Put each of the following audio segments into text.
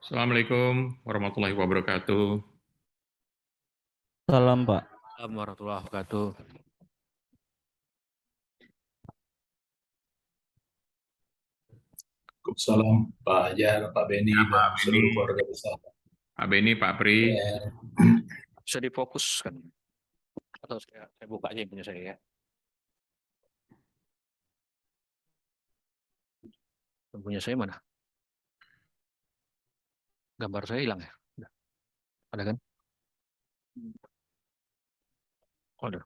Assalamualaikum warahmatullahi wabarakatuh. Salam Pak. Assalamualaikum warahmatullahi wabarakatuh. Waalaikumsalam Pak Hajar, Pak Beni, Ya, dan Pak Beni, seluruh keluarga besar. Pak Beni, Pak Pri. Ya, Bisa difokuskan atau saya buka aja yang punya saya ya. Yang punya saya mana? Gambar saya hilang ya? Udah. Ada kan? Oh, ada.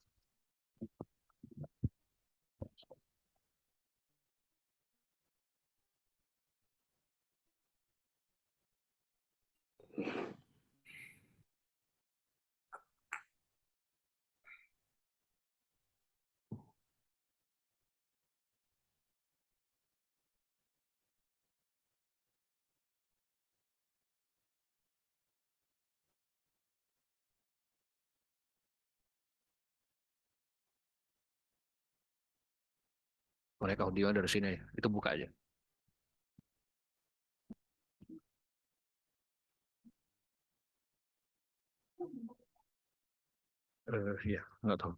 Mereka audio dari sini ya. Itu buka aja. Iya, nggak tahu.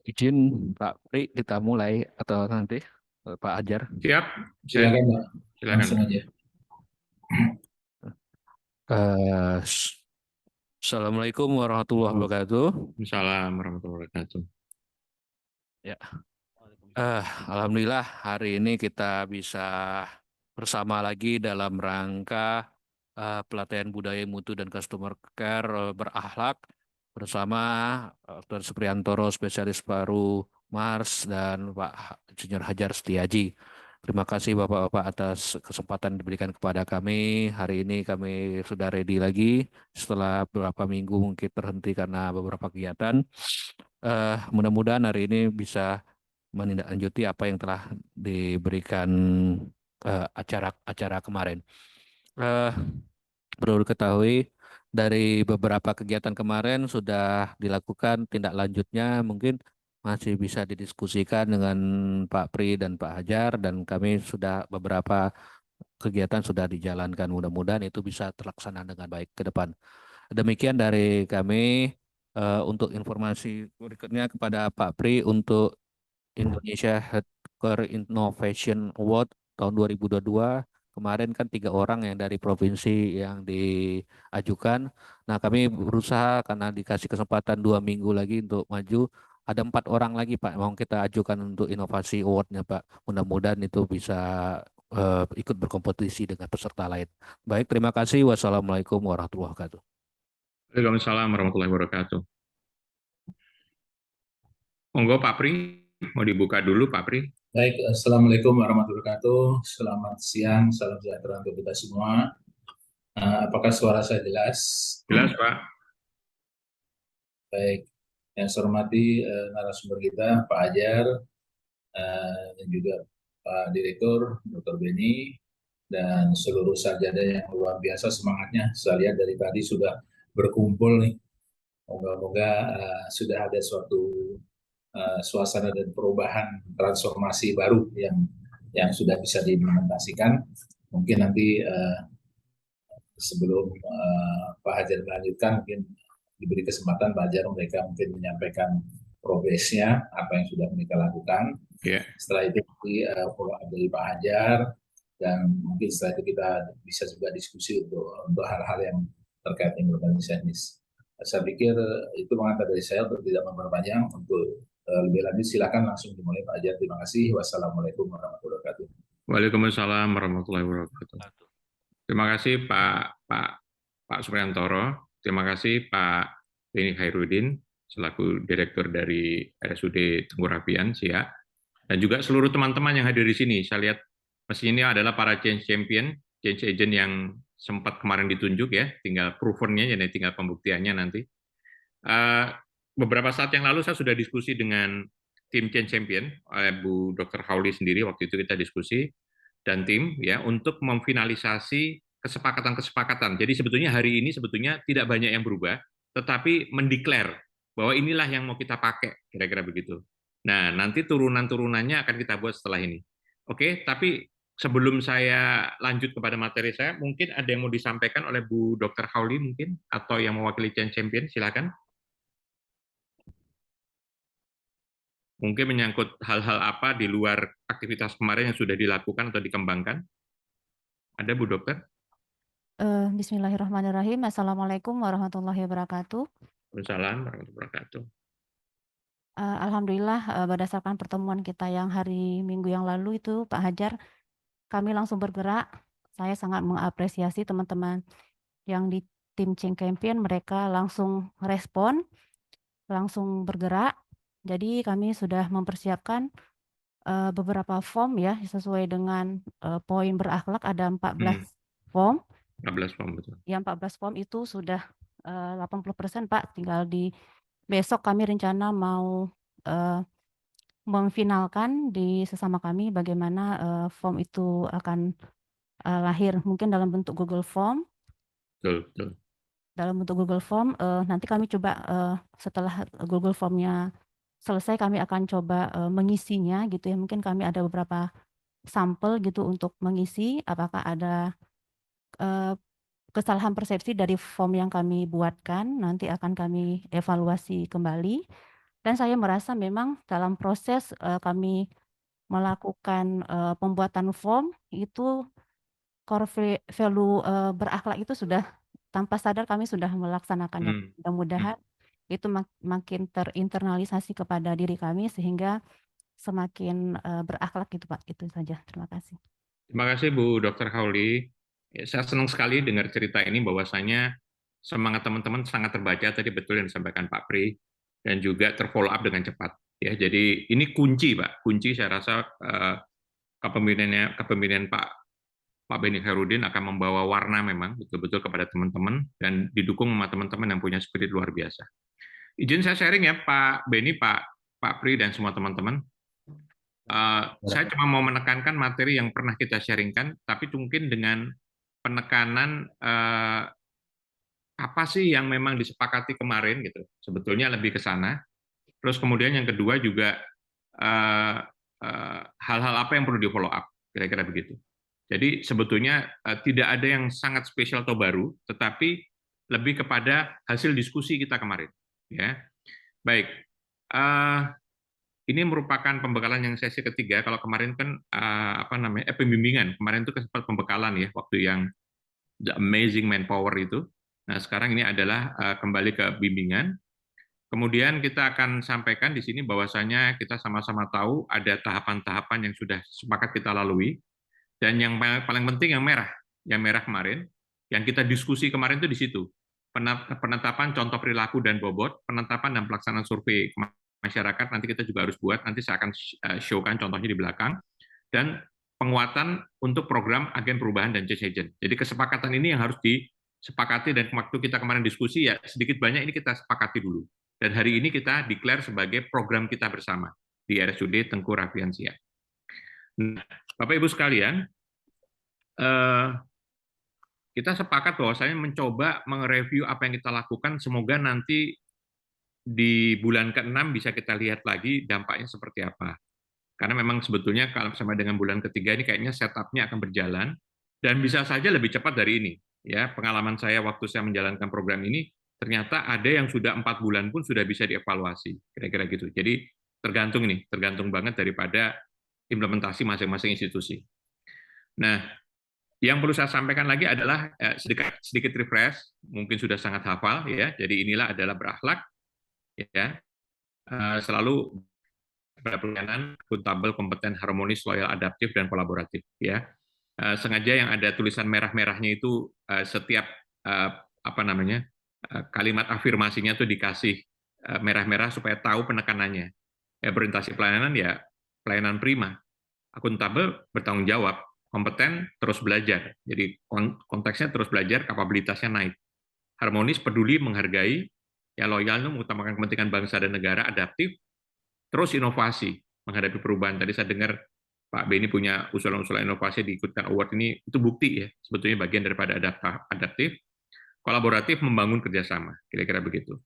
Izin Pak Pri, kita mulai atau nanti Pak Ajar? Siap? silakan Pak, Silakan. langsung aja. Assalamualaikum warahmatullahi wabarakatuh. Assalamualaikum warahmatullahi wabarakatuh. Ya. Alhamdulillah hari ini kita bisa bersama lagi dalam rangka pelatihan budaya mutu dan customer care berakhlak bersama Dr. Supriyantoro, spesialis paru Mars, dan Pak Insinyur Hajar Setiaji. Terima kasih Bapak-Bapak atas kesempatan diberikan kepada kami. Hari ini kami sudah ready lagi setelah beberapa minggu mungkin terhenti karena beberapa kegiatan. Mudah-mudahan hari ini bisa menindaklanjuti apa yang telah diberikan acara kemarin. Perlu diketahui dari beberapa kegiatan kemarin sudah dilakukan tindak lanjutnya, mungkin masih bisa didiskusikan dengan Pak Pri dan Pak Hajar, dan kami sudah beberapa kegiatan sudah dijalankan. Mudah-mudahan itu bisa terlaksana dengan baik ke depan. Demikian dari kami. Untuk informasi berikutnya kepada Pak Pri untuk Indonesia Healthcare Innovation Award tahun 2022. Kemarin kan 3 orang yang dari provinsi yang diajukan. Nah, kami berusaha karena dikasih kesempatan 2 minggu lagi untuk maju. Ada 4 orang lagi Pak, mau kita ajukan untuk inovasi awardnya Pak. Mudah-mudahan itu bisa ikut berkompetisi dengan peserta lain. Baik, terima kasih. Wassalamualaikum warahmatullahi wabarakatuh. Waalaikumsalam warahmatullahi wabarakatuh. Monggo Pak Pri, mau dibuka dulu Pak Pri. Baik, Assalamualaikum warahmatullahi wabarakatuh. Selamat siang, salam sejahtera untuk kita semua. Apakah suara saya jelas? Jelas Pak? Baik, yang saya hormati narasumber kita, Pak Hajar, dan juga Pak Direktur, Dr. Beni, dan seluruh sarjana yang luar biasa semangatnya. Saya lihat dari tadi sudah berkumpul nih. Moga-moga sudah ada suatu suasana dan perubahan transformasi baru yang sudah bisa diimplementasikan. Mungkin nanti sebelum Pak Hajar melanjutkan, mungkin diberi kesempatan Pak Hajar mereka mungkin menyampaikan progresnya, apa yang sudah mereka lakukan. Yeah. Setelah itu dari Pak Hajar, dan mungkin setelah itu kita bisa juga diskusi untuk hal-hal yang terkait implementasi teknis. Saya pikir itu mengantar dari saya untuk tidak memperpanjang. Untuk lebih lanjut silakan langsung dimulai Pak Hajar. Terima kasih. Wassalamualaikum warahmatullahi wabarakatuh. Waalaikumsalam warahmatullahi wabarakatuh. Terima kasih Pak Supriyantoro. Terima kasih Pak Beni Khairuddin selaku Direktur dari RSUD Tenggurapian Siak, dan juga seluruh teman-teman yang hadir di sini. Saya lihat meski ini adalah para change champion, change agent yang sempat kemarin ditunjuk ya, tinggal provennya, jadi tinggal pembuktiannya nanti. Beberapa saat yang lalu saya sudah diskusi dengan tim change champion oleh Bu Dr. Hauli sendiri, waktu itu kita diskusi dan tim ya untuk memfinalisasi kesepakatan-kesepakatan. Jadi sebetulnya hari ini sebetulnya tidak banyak yang berubah, tetapi mendeklar bahwa inilah yang mau kita pakai, kira-kira begitu. Nah, nanti turunan-turunannya akan kita buat setelah ini. Oke, tapi sebelum saya lanjut kepada materi saya, mungkin ada yang mau disampaikan oleh Bu Dr. Hauli mungkin, atau yang mewakili Champion, silakan. Mungkin menyangkut hal-hal apa di luar aktivitas kemarin yang sudah dilakukan atau dikembangkan. Ada Bu Dokter? Bismillahirrahmanirrahim. Assalamualaikum warahmatullahi wabarakatuh. Waalaikumsalam warahmatullahi wabarakatuh. Alhamdulillah berdasarkan pertemuan kita yang hari Minggu yang lalu itu Pak Hajar, kami langsung bergerak. Saya sangat mengapresiasi teman-teman yang di tim Change Campaign, mereka langsung respon, langsung bergerak. Jadi kami sudah mempersiapkan beberapa form ya sesuai dengan poin berakhlak, ada 14 form. 14 form, betul. Yang 14 form itu sudah 80% Pak, tinggal di besok kami rencana mau memfinalkan di sesama kami bagaimana form itu akan lahir, mungkin dalam bentuk Google Form. Betul, betul. Dalam bentuk Google Form, nanti kami coba setelah Google Form-nya selesai, kami akan coba mengisinya gitu ya. Mungkin kami ada beberapa sampel gitu untuk mengisi, apakah ada kesalahan persepsi dari form yang kami buatkan, nanti akan kami evaluasi kembali. Dan saya merasa memang dalam proses kami melakukan pembuatan form itu core value berakhlak itu sudah tanpa sadar kami sudah melaksanakannya. Mudah-mudahan itu makin terinternalisasi kepada diri kami sehingga semakin berakhlak gitu Pak. Itu saja. Terima kasih. Terima kasih Bu Dr. Hauli. Ya, saya senang sekali dengar cerita ini bahwasanya semangat teman-teman sangat terbaca tadi, betul yang disampaikan Pak Pri, dan juga terfollow up dengan cepat. Ya, jadi ini kunci Pak, kunci saya rasa kepemimpinan Pak Beni Khairuddin akan membawa warna memang betul-betul kepada teman-teman dan didukung sama teman-teman yang punya spirit luar biasa. Izin saya sharing ya Pak Beni, Pak Pri, dan semua teman-teman. Saya cuma mau menekankan materi yang pernah kita sharingkan, tapi mungkin dengan penekanan apa sih yang memang disepakati kemarin gitu. Sebetulnya lebih ke sana. Terus kemudian yang kedua juga hal-hal apa yang perlu di follow up, kira-kira begitu. Jadi sebetulnya tidak ada yang sangat spesial atau baru, tetapi lebih kepada hasil diskusi kita kemarin. Ya, baik. Ini merupakan pembekalan yang sesi ketiga. Kalau kemarin kan pembimbingan. Kemarin itu sempat pembekalan ya, waktu yang the amazing manpower itu. Nah sekarang ini adalah kembali ke bimbingan. Kemudian kita akan sampaikan di sini bahwasanya kita sama-sama tahu ada tahapan-tahapan yang sudah sepakat kita lalui. Dan yang paling penting yang merah kemarin, yang kita diskusi kemarin itu di situ. Penetapan contoh perilaku dan bobot, penetapan dan pelaksanaan survei masyarakat, nanti kita juga harus buat, nanti saya akan show-kan contohnya di belakang, dan penguatan untuk program agen perubahan dan change agent. Jadi kesepakatan ini yang harus disepakati, dan waktu kita kemarin diskusi, ya sedikit banyak ini kita sepakati dulu. Dan hari ini kita declare sebagai program kita bersama di RSUD Tengku Raffiansyah. Nah, Bapak Ibu sekalian, kita sepakat bahwasanya mencoba mereview apa yang kita lakukan, semoga nanti di bulan ke-6 bisa kita lihat lagi dampaknya seperti apa. Karena memang sebetulnya kalau sama dengan bulan ketiga ini kayaknya setup-nya akan berjalan, dan bisa saja lebih cepat dari ini. Ya, pengalaman saya waktu saya menjalankan program ini, ternyata ada yang sudah 4 bulan pun sudah bisa dievaluasi, kira-kira gitu. Jadi tergantung banget daripada implementasi masing-masing institusi. Nah, yang perlu saya sampaikan lagi adalah sedikit refresh, mungkin sudah sangat hafal ya. Jadi inilah adalah berakhlak, ya, selalu berpelayanan, akuntabel, kompeten, harmonis, loyal, adaptif, dan kolaboratif. Ya, sengaja yang ada tulisan merah-merahnya itu setiap kalimat afirmasinya itu dikasih merah-merah supaya tahu penekanannya. Ya, orientasi pelayanan ya pelayanan prima, akuntabel bertanggung jawab, kompeten terus belajar. Jadi konteksnya terus belajar, kapabilitasnya naik. Harmonis, peduli, menghargai, ya loyal itu mengutamakan kepentingan bangsa dan negara, adaptif, terus inovasi menghadapi perubahan. Tadi saya dengar Pak Beni punya usulan-usulan inovasi diikutkan award ini, itu bukti ya, sebetulnya bagian daripada adaptif, kolaboratif, membangun kerjasama, kira-kira begitu.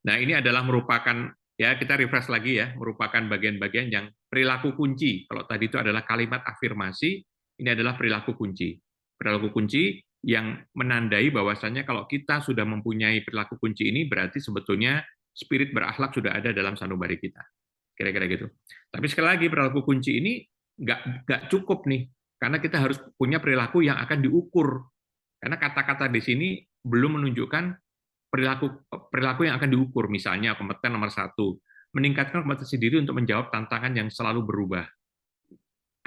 Nah ini adalah merupakan, ya kita refresh lagi ya, merupakan bagian-bagian yang perilaku kunci. Kalau tadi itu adalah kalimat afirmasi, Ini adalah perilaku kunci. Perilaku kunci yang menandai bahwasannya kalau kita sudah mempunyai perilaku kunci ini, berarti sebetulnya spirit berakhlak sudah ada dalam sanubari kita. Kira-kira gitu. Tapi sekali lagi, perilaku kunci ini nggak cukup nih, karena kita harus punya perilaku yang akan diukur. Karena kata-kata di sini belum menunjukkan perilaku yang akan diukur. Misalnya kompeten nomor 1, meningkatkan kompetensi diri untuk menjawab tantangan yang selalu berubah.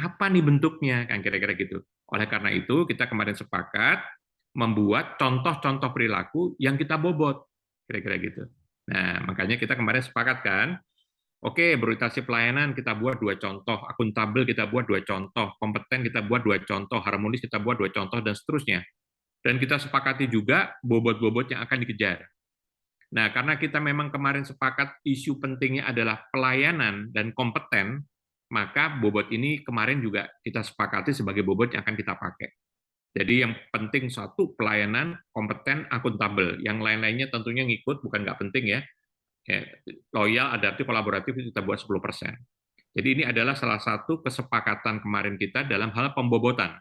Apa nih bentuknya? Kan kira-kira gitu. Oleh karena itu, kita kemarin sepakat membuat contoh-contoh perilaku yang kita bobot. Kira-kira gitu. Nah, makanya kita kemarin sepakat kan, oke, berorientasi pelayanan kita buat 2 contoh, akuntabel kita buat 2 contoh, kompeten kita buat 2 contoh, harmonis kita buat 2 contoh, dan seterusnya. Dan kita sepakati juga bobot-bobot yang akan dikejar. Nah, karena kita memang kemarin sepakat isu pentingnya adalah pelayanan dan kompeten, maka bobot ini kemarin juga kita sepakati sebagai bobot yang akan kita pakai. Jadi yang penting 1, pelayanan, kompeten, akuntabel. Yang lain-lainnya tentunya ngikut, bukan nggak penting ya. Loyal, adaptif, kolaboratif itu kita buat 10%. Jadi ini adalah salah satu kesepakatan kemarin kita dalam hal pembobotan.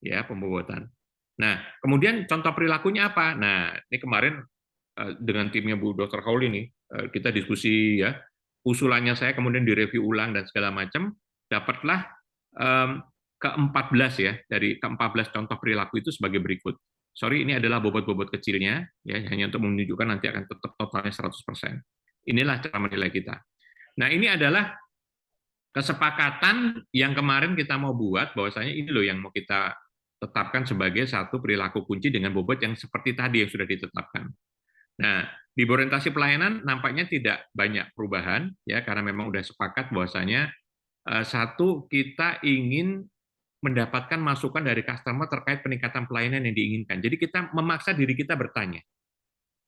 Ya, pembobotan. Nah, kemudian contoh perilakunya apa? Nah, ini kemarin dengan timnya Bu Dr. Kauli ini, kita diskusi ya, usulannya saya kemudian direview ulang dan segala macam, dapatlah ke-14 ya, dari ke-14 contoh perilaku itu sebagai berikut. Sorry, ini adalah bobot-bobot kecilnya, ya, hanya untuk menunjukkan nanti akan tetap totalnya 100%. Inilah cara menilai kita. Nah, ini adalah kesepakatan yang kemarin kita mau buat, bahwasanya ini loh yang mau kita tetapkan sebagai satu perilaku kunci dengan bobot yang seperti tadi yang sudah ditetapkan. Nah, di orientasi pelayanan nampaknya tidak banyak perubahan, ya, karena memang sudah sepakat bahwasanya 1, kita ingin mendapatkan masukan dari customer terkait peningkatan pelayanan yang diinginkan. Jadi kita memaksa diri kita bertanya,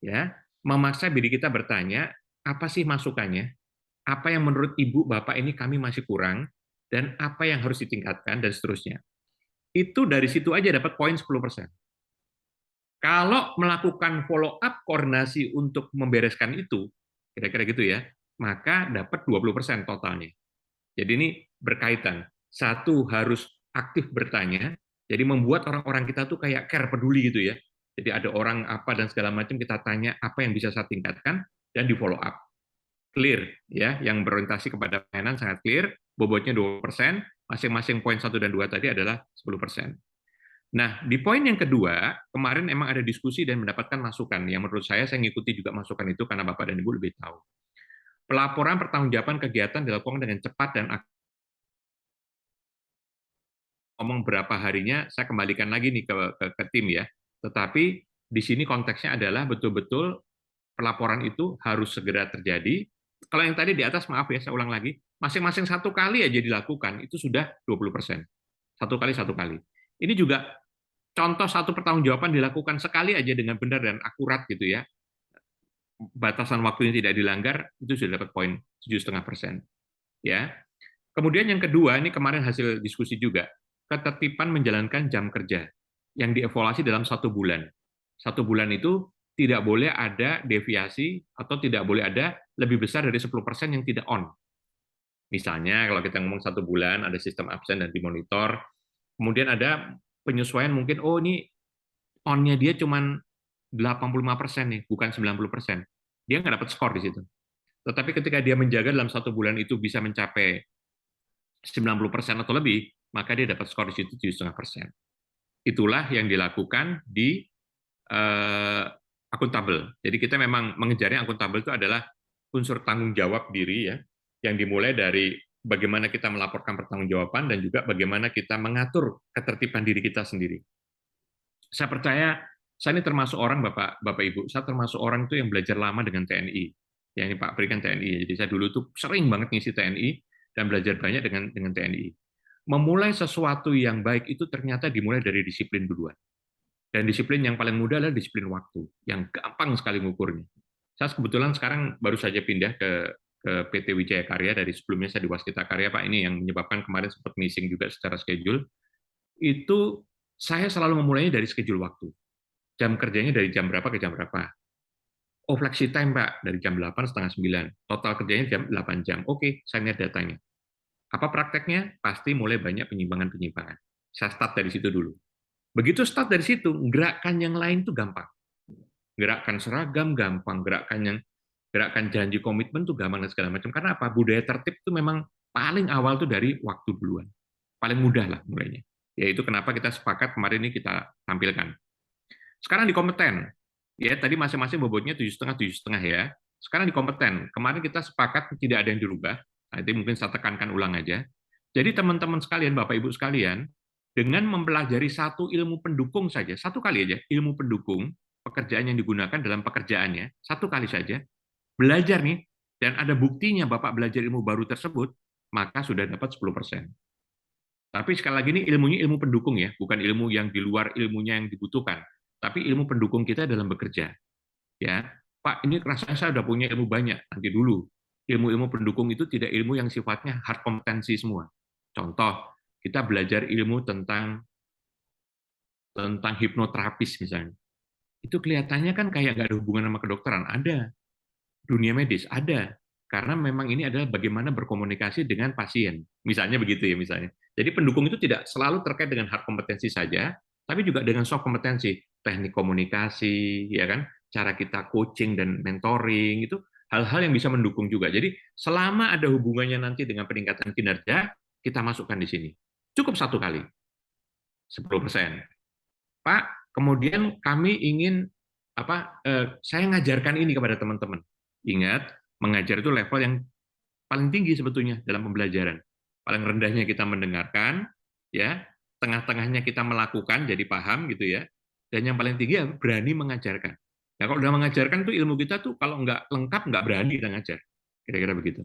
ya, memaksa diri kita bertanya, apa sih masukannya? Apa yang menurut Ibu, Bapak ini kami masih kurang, dan apa yang harus ditingkatkan, dan seterusnya. Itu dari situ aja dapat poin 10%. Kalau melakukan follow up koordinasi untuk membereskan itu, kira-kira gitu ya, maka dapat 20% totalnya. Jadi ini berkaitan. 1, harus aktif bertanya, jadi membuat orang-orang kita tuh kayak care, peduli gitu ya. Jadi ada orang apa dan segala macam, kita tanya apa yang bisa saya tingkatkan, dan di follow up. Clear ya, yang berorientasi kepada pelayanan sangat clear, bobotnya 20%, masing-masing poin 1 dan 2 tadi adalah 10%. Nah, di poin yang kedua, kemarin emang ada diskusi dan mendapatkan masukan, yang menurut saya ngikuti juga masukan itu karena Bapak dan Ibu lebih tahu. Pelaporan pertanggungjawaban kegiatan dilakukan dengan cepat dan ngomong berapa harinya, saya kembalikan lagi nih ke tim ya. Tetapi di sini konteksnya adalah betul-betul pelaporan itu harus segera terjadi. Kalau yang tadi di atas, maaf ya, saya ulang lagi, masing-masing 1 kali aja dilakukan, itu sudah 20%. 1 kali. Ini juga contoh 1 pertanggungjawaban dilakukan sekali aja dengan benar dan akurat gitu ya. Batasan waktunya tidak dilanggar, itu sudah dapat poin 7,5%. Ya. Kemudian yang kedua, ini kemarin hasil diskusi juga, ketertiban menjalankan jam kerja yang dievaluasi dalam 1 bulan. 1 bulan itu tidak boleh ada deviasi atau tidak boleh ada lebih besar dari 10% yang tidak on. Misalnya kalau kita ngomong 1 bulan ada sistem absen dan dimonitor, kemudian ada penyesuaian mungkin, oh ini on-nya dia cuma 85% nih, bukan 90%. Dia nggak dapat skor di situ. Tetapi ketika dia menjaga dalam 1 bulan itu bisa mencapai 90% atau lebih, maka dia dapat skor di situ 7,5%. Itulah yang dilakukan di akuntabel. Jadi kita memang mengejarnya akuntabel itu adalah unsur tanggung jawab diri ya, yang dimulai dari bagaimana kita melaporkan pertanggungjawaban dan juga bagaimana kita mengatur ketertiban diri kita sendiri. Saya percaya saya ini termasuk orang, Bapak Ibu, saya termasuk orang itu yang belajar lama dengan TNI. Ya, ini Pak Pri kan TNI. Jadi saya dulu tuh sering banget ngisi TNI dan belajar banyak dengan TNI. Memulai sesuatu yang baik itu ternyata dimulai dari disiplin duluan. Dan disiplin yang paling mudah adalah disiplin waktu, yang gampang sekali ngukurnya. Saya kebetulan sekarang baru saja pindah ke PT Wijaya Karya, dari sebelumnya saya di Waskita Karya, Pak, ini yang menyebabkan kemarin sempat missing juga secara schedule. Itu saya selalu memulainya dari schedule waktu. Jam kerjanya dari jam berapa ke jam berapa. Oh, flexi time, Pak, dari jam 8 setengah 9. Total kerjanya jam 8 jam. Oke, saya lihat datanya. Apa prakteknya? Pasti mulai banyak penyimpangan-penyimpangan. Saya start dari situ dulu. Begitu start dari situ, gerakan yang lain tuh gampang. Gerakan seragam gampang, gerakan janji komitmen tuh gampang dan segala macam. Karena apa? Budaya tertib itu memang paling awal tuh dari waktu duluan. Paling mudah lah mulainya. Yaitu kenapa kita sepakat kemarin ini kita tampilkan. Sekarang di kompeten. Ya, tadi masing-masing bobotnya 7,5 ya. Sekarang di kompeten. Kemarin kita sepakat tidak ada yang dirubah. Nanti mungkin saya tekankan ulang aja. Jadi teman-teman sekalian, Bapak Ibu sekalian, dengan mempelajari satu ilmu pendukung saja, satu kali aja, ilmu pendukung, pekerjaan yang digunakan dalam pekerjaannya, satu kali saja, belajar nih, dan ada buktinya Bapak belajar ilmu baru tersebut, maka sudah dapat 10%. Tapi sekali lagi ini ilmunya ilmu pendukung ya, bukan ilmu yang di luar ilmunya yang dibutuhkan, tapi ilmu pendukung kita dalam bekerja. Ya, Pak, ini rasanya saya sudah punya ilmu banyak, nanti dulu. Ilmu-ilmu pendukung itu tidak ilmu yang sifatnya hard kompetensi semua. Contoh, kita belajar ilmu tentang hipnoterapis misalnya. Itu kelihatannya kan kayak nggak ada hubungan sama kedokteran. Ada. Dunia medis ada. Karena memang ini adalah bagaimana berkomunikasi dengan pasien. Misalnya begitu ya misalnya. Jadi pendukung itu tidak selalu terkait dengan hard kompetensi saja, tapi juga dengan soft kompetensi, teknik komunikasi, ya kan, cara kita coaching dan mentoring itu hal-hal yang bisa mendukung juga. Jadi selama ada hubungannya nanti dengan peningkatan kinerja, kita masukkan di sini. Cukup satu kali, 10%. Pak, kemudian kami ingin saya ngajarkan ini kepada teman-teman. Ingat, mengajar itu level yang paling tinggi sebetulnya dalam pembelajaran. Paling rendahnya kita mendengarkan, ya, tengah-tengahnya kita melakukan, jadi paham gitu ya. Dan yang paling tinggi berani mengajarkan. Nah, kalau udah mengajarkan tuh ilmu kita tuh kalau nggak lengkap nggak berani kita ngajar. Kira-kira begitu.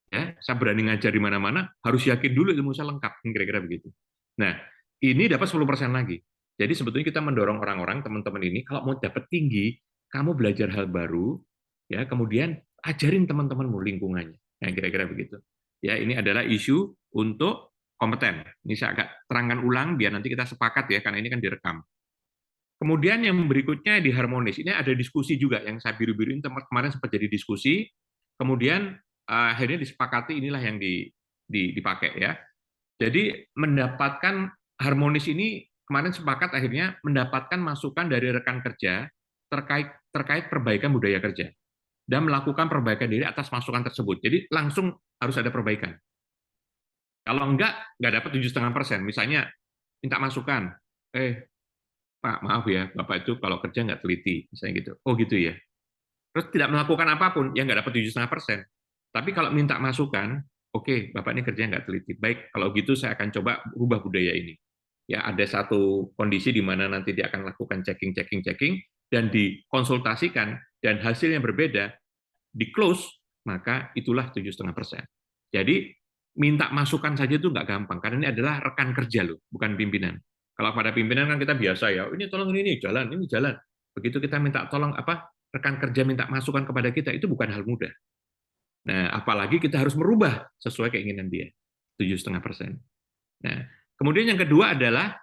Ya, saya berani ngajar di mana-mana, harus yakin dulu ilmu saya lengkap, kira-kira begitu. Nah, ini dapat 10% lagi. Jadi sebetulnya kita mendorong orang-orang, teman-teman ini, kalau mau dapat tinggi, kamu belajar hal baru, ya, kemudian ajarin teman-temanmu lingkungannya. Nah, kira-kira begitu. Ya, ini adalah isu untuk kompeten. Ini saya agak terangkan ulang biar nanti kita sepakat ya, karena ini kan direkam. Kemudian yang berikutnya di harmonis. Ini ada diskusi juga yang saya biru-biruin kemarin sempat jadi diskusi. Kemudian akhirnya disepakati inilah yang dipakai ya. Jadi mendapatkan harmonis ini kemarin sepakat akhirnya mendapatkan masukan dari rekan kerja terkait perbaikan budaya kerja dan melakukan perbaikan diri atas masukan tersebut. Jadi langsung harus ada perbaikan. Kalau enggak dapat 7,5%. Misalnya minta masukan, Pak, maaf ya, Bapak itu kalau kerja nggak teliti, misalnya gitu. Oh gitu ya. Terus tidak melakukan apapun, ya nggak dapat 7,5%. Tapi kalau minta masukan, oke, Bapak ini kerja nggak teliti. Baik, kalau gitu saya akan coba rubah budaya ini. Ya, ada satu kondisi di mana nanti dia akan lakukan checking, dan dikonsultasikan, dan hasilnya berbeda, di close, maka itulah 7,5%. Jadi, minta masukan saja itu nggak gampang, karena ini adalah rekan kerja loh, bukan pimpinan. Kalau pada pimpinan kan kita biasa ya, ini tolong ini jalan. Begitu kita minta tolong rekan kerja minta masukan kepada kita, itu bukan hal mudah. Nah, apalagi kita harus merubah sesuai keinginan dia, 7,5%. Nah, kemudian yang kedua adalah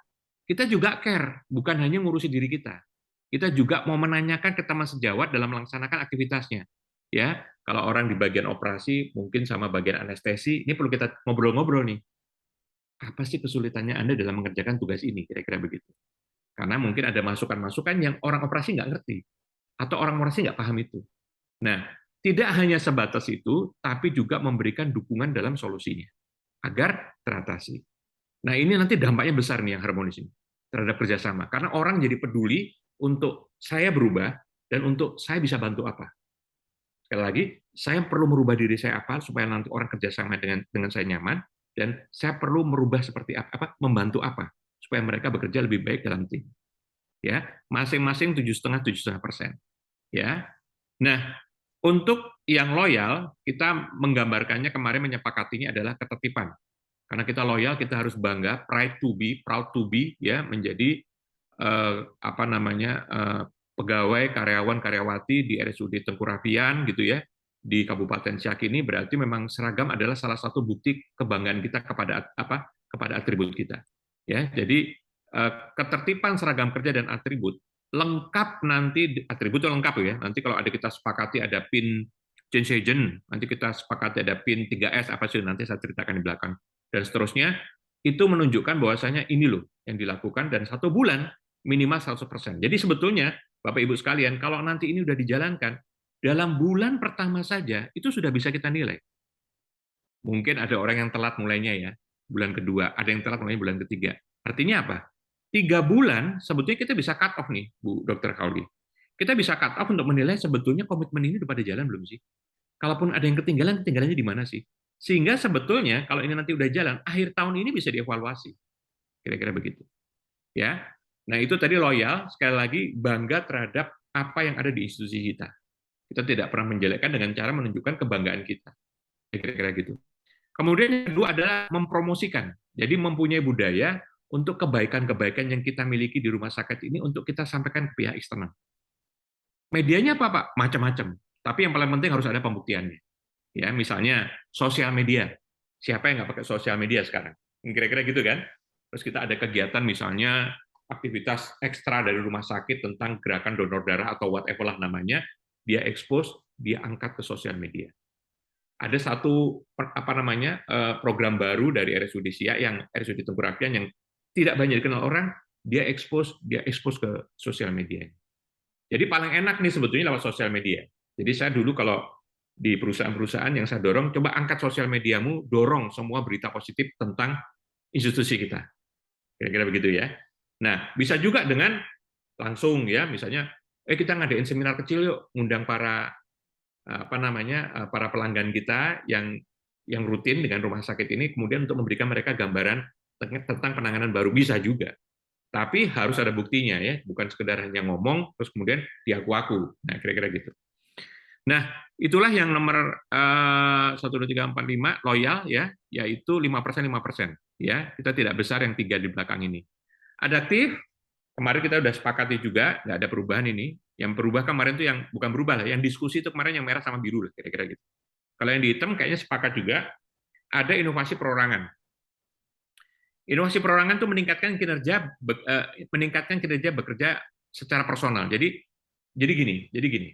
kita juga care, bukan hanya ngurusi diri kita. Kita juga mau menanyakan ke teman sejawat dalam melaksanakan aktivitasnya. Ya, kalau orang di bagian operasi, mungkin sama bagian anestesi, ini perlu kita ngobrol-ngobrol nih. Apa sih kesulitannya Anda dalam mengerjakan tugas ini? Kira-kira begitu. Karena mungkin ada masukan-masukan yang orang operasi nggak ngerti, atau orang operasi nggak paham itu. Nah, tidak hanya sebatas itu, tapi juga memberikan dukungan dalam solusinya, agar teratasi. Nah, ini nanti dampaknya besar nih yang harmonis ini, terhadap kerjasama. Karena orang jadi peduli untuk saya berubah, dan untuk saya bisa bantu apa. Sekali lagi, saya perlu merubah diri saya apa, supaya nanti orang kerjasama dengan saya nyaman, dan saya perlu merubah seperti apa, membantu apa, supaya mereka bekerja lebih baik dalam tim. Ya, masing-masing 7,5%. Ya. Nah, untuk yang loyal, kita menggambarkannya kemarin menyepakatinya adalah ketertiban. Karena kita loyal, kita harus bangga, proud to be, ya, menjadi pegawai, karyawan, karyawati di RSUD Tengku Rapian, gitu ya, di Kabupaten Siak ini, berarti memang seragam adalah salah satu bukti kebanggaan kita kepada atribut kita. Ya, jadi ketertiban seragam kerja dan atribut lengkap nanti, atribut itu lengkap ya. Nanti kalau ada kita sepakati ada pin change agent, nanti kita sepakati ada pin 3S apa sih, nanti saya ceritakan di belakang dan seterusnya. Itu menunjukkan bahwasanya ini loh, yang dilakukan dan 1 bulan minimal 100%. Jadi sebetulnya Bapak Ibu sekalian, kalau nanti ini udah dijalankan, dalam bulan pertama saja itu sudah bisa kita nilai. Mungkin ada orang yang telat mulainya ya, bulan kedua, ada yang telat mulainya bulan ketiga. Artinya apa? 3 bulan sebetulnya kita bisa cut off nih, Bu Dr. Kauli. Kita bisa cut off untuk menilai sebetulnya komitmen ini udah pada jalan belum sih? Kalaupun ada yang ketinggalan, ketinggalannya di mana sih? Sehingga sebetulnya kalau ini nanti udah jalan, akhir tahun ini bisa dievaluasi. Kira-kira begitu. Ya. Nah, itu tadi loyal, sekali lagi bangga terhadap apa yang ada di institusi kita. Kita tidak pernah menjelekkan dengan cara menunjukkan kebanggaan kita. Kira-kira gitu. Kemudian yang kedua adalah mempromosikan. Jadi mempunyai budaya untuk kebaikan-kebaikan yang kita miliki di rumah sakit ini untuk kita sampaikan ke pihak eksternal. Medianya apa, Pak? Macam-macam. Tapi yang paling penting harus ada pembuktiannya. Ya, misalnya sosial media. Siapa yang nggak pakai sosial media sekarang? Kira-kira gitu kan? Terus kita ada kegiatan misalnya aktivitas ekstra dari rumah sakit tentang gerakan donor darah atau whatever lah namanya, dia expose, dia angkat ke sosial media. Ada satu program baru dari RSUD Siak yang RSUD Tengku Rapian yang tidak banyak dikenal orang, dia expose ke sosial media. Jadi paling enak nih sebetulnya lewat sosial media. Jadi saya dulu kalau di perusahaan-perusahaan yang saya dorong, coba angkat sosial mediamu, dorong semua berita positif tentang institusi kita. Kira-kira begitu ya. Nah, bisa juga dengan langsung ya, misalnya, kita ngadain seminar kecil yuk, ngundang para para pelanggan kita yang rutin dengan rumah sakit ini, kemudian untuk memberikan mereka gambaran tentang penanganan baru, bisa juga. Tapi harus ada buktinya ya, bukan sekedar hanya ngomong terus kemudian diaku-aku. Nah, kira-kira gitu. Nah, itulah yang nomor 1, 2, 3, 4, 5 loyal ya, yaitu 5%, 5%. Ya, kita tidak besar yang 3 di belakang ini. Adaptif, kemarin kita sudah sepakati juga, nggak ada perubahan ini. Yang berubah kemarin itu yang bukan berubah lah, yang diskusi itu kemarin yang merah sama biru lah, kira-kira gitu. Kalau yang di hitam kayaknya sepakat juga, ada inovasi perorangan. Inovasi perorangan itu meningkatkan kinerja bekerja secara personal. Jadi gini.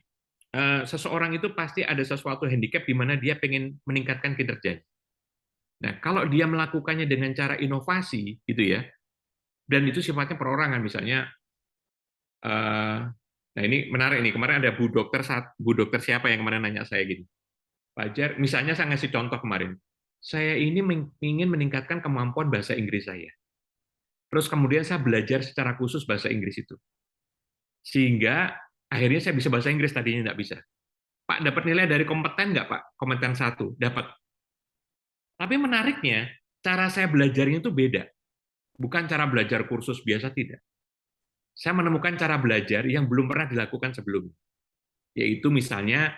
Seseorang itu pasti ada sesuatu handicap di mana dia pengen meningkatkan kinerjanya. Nah, kalau dia melakukannya dengan cara inovasi, gitu ya, dan itu sifatnya perorangan, misalnya, nah ini menarik nih, kemarin ada Bu Dokter siapa yang kemarin nanya saya gini, Pak Jar, misalnya saya ngasih contoh kemarin, saya ini ingin meningkatkan kemampuan bahasa Inggris saya. Terus kemudian saya belajar secara khusus bahasa Inggris itu. Sehingga akhirnya saya bisa bahasa Inggris, tadinya nggak bisa. Pak, dapat nilai dari kompeten nggak, Pak? Kompeten 1, dapat. Tapi menariknya, cara saya belajarnya itu beda. Bukan cara belajar kursus biasa, tidak. Saya menemukan cara belajar yang belum pernah dilakukan sebelumnya. Yaitu misalnya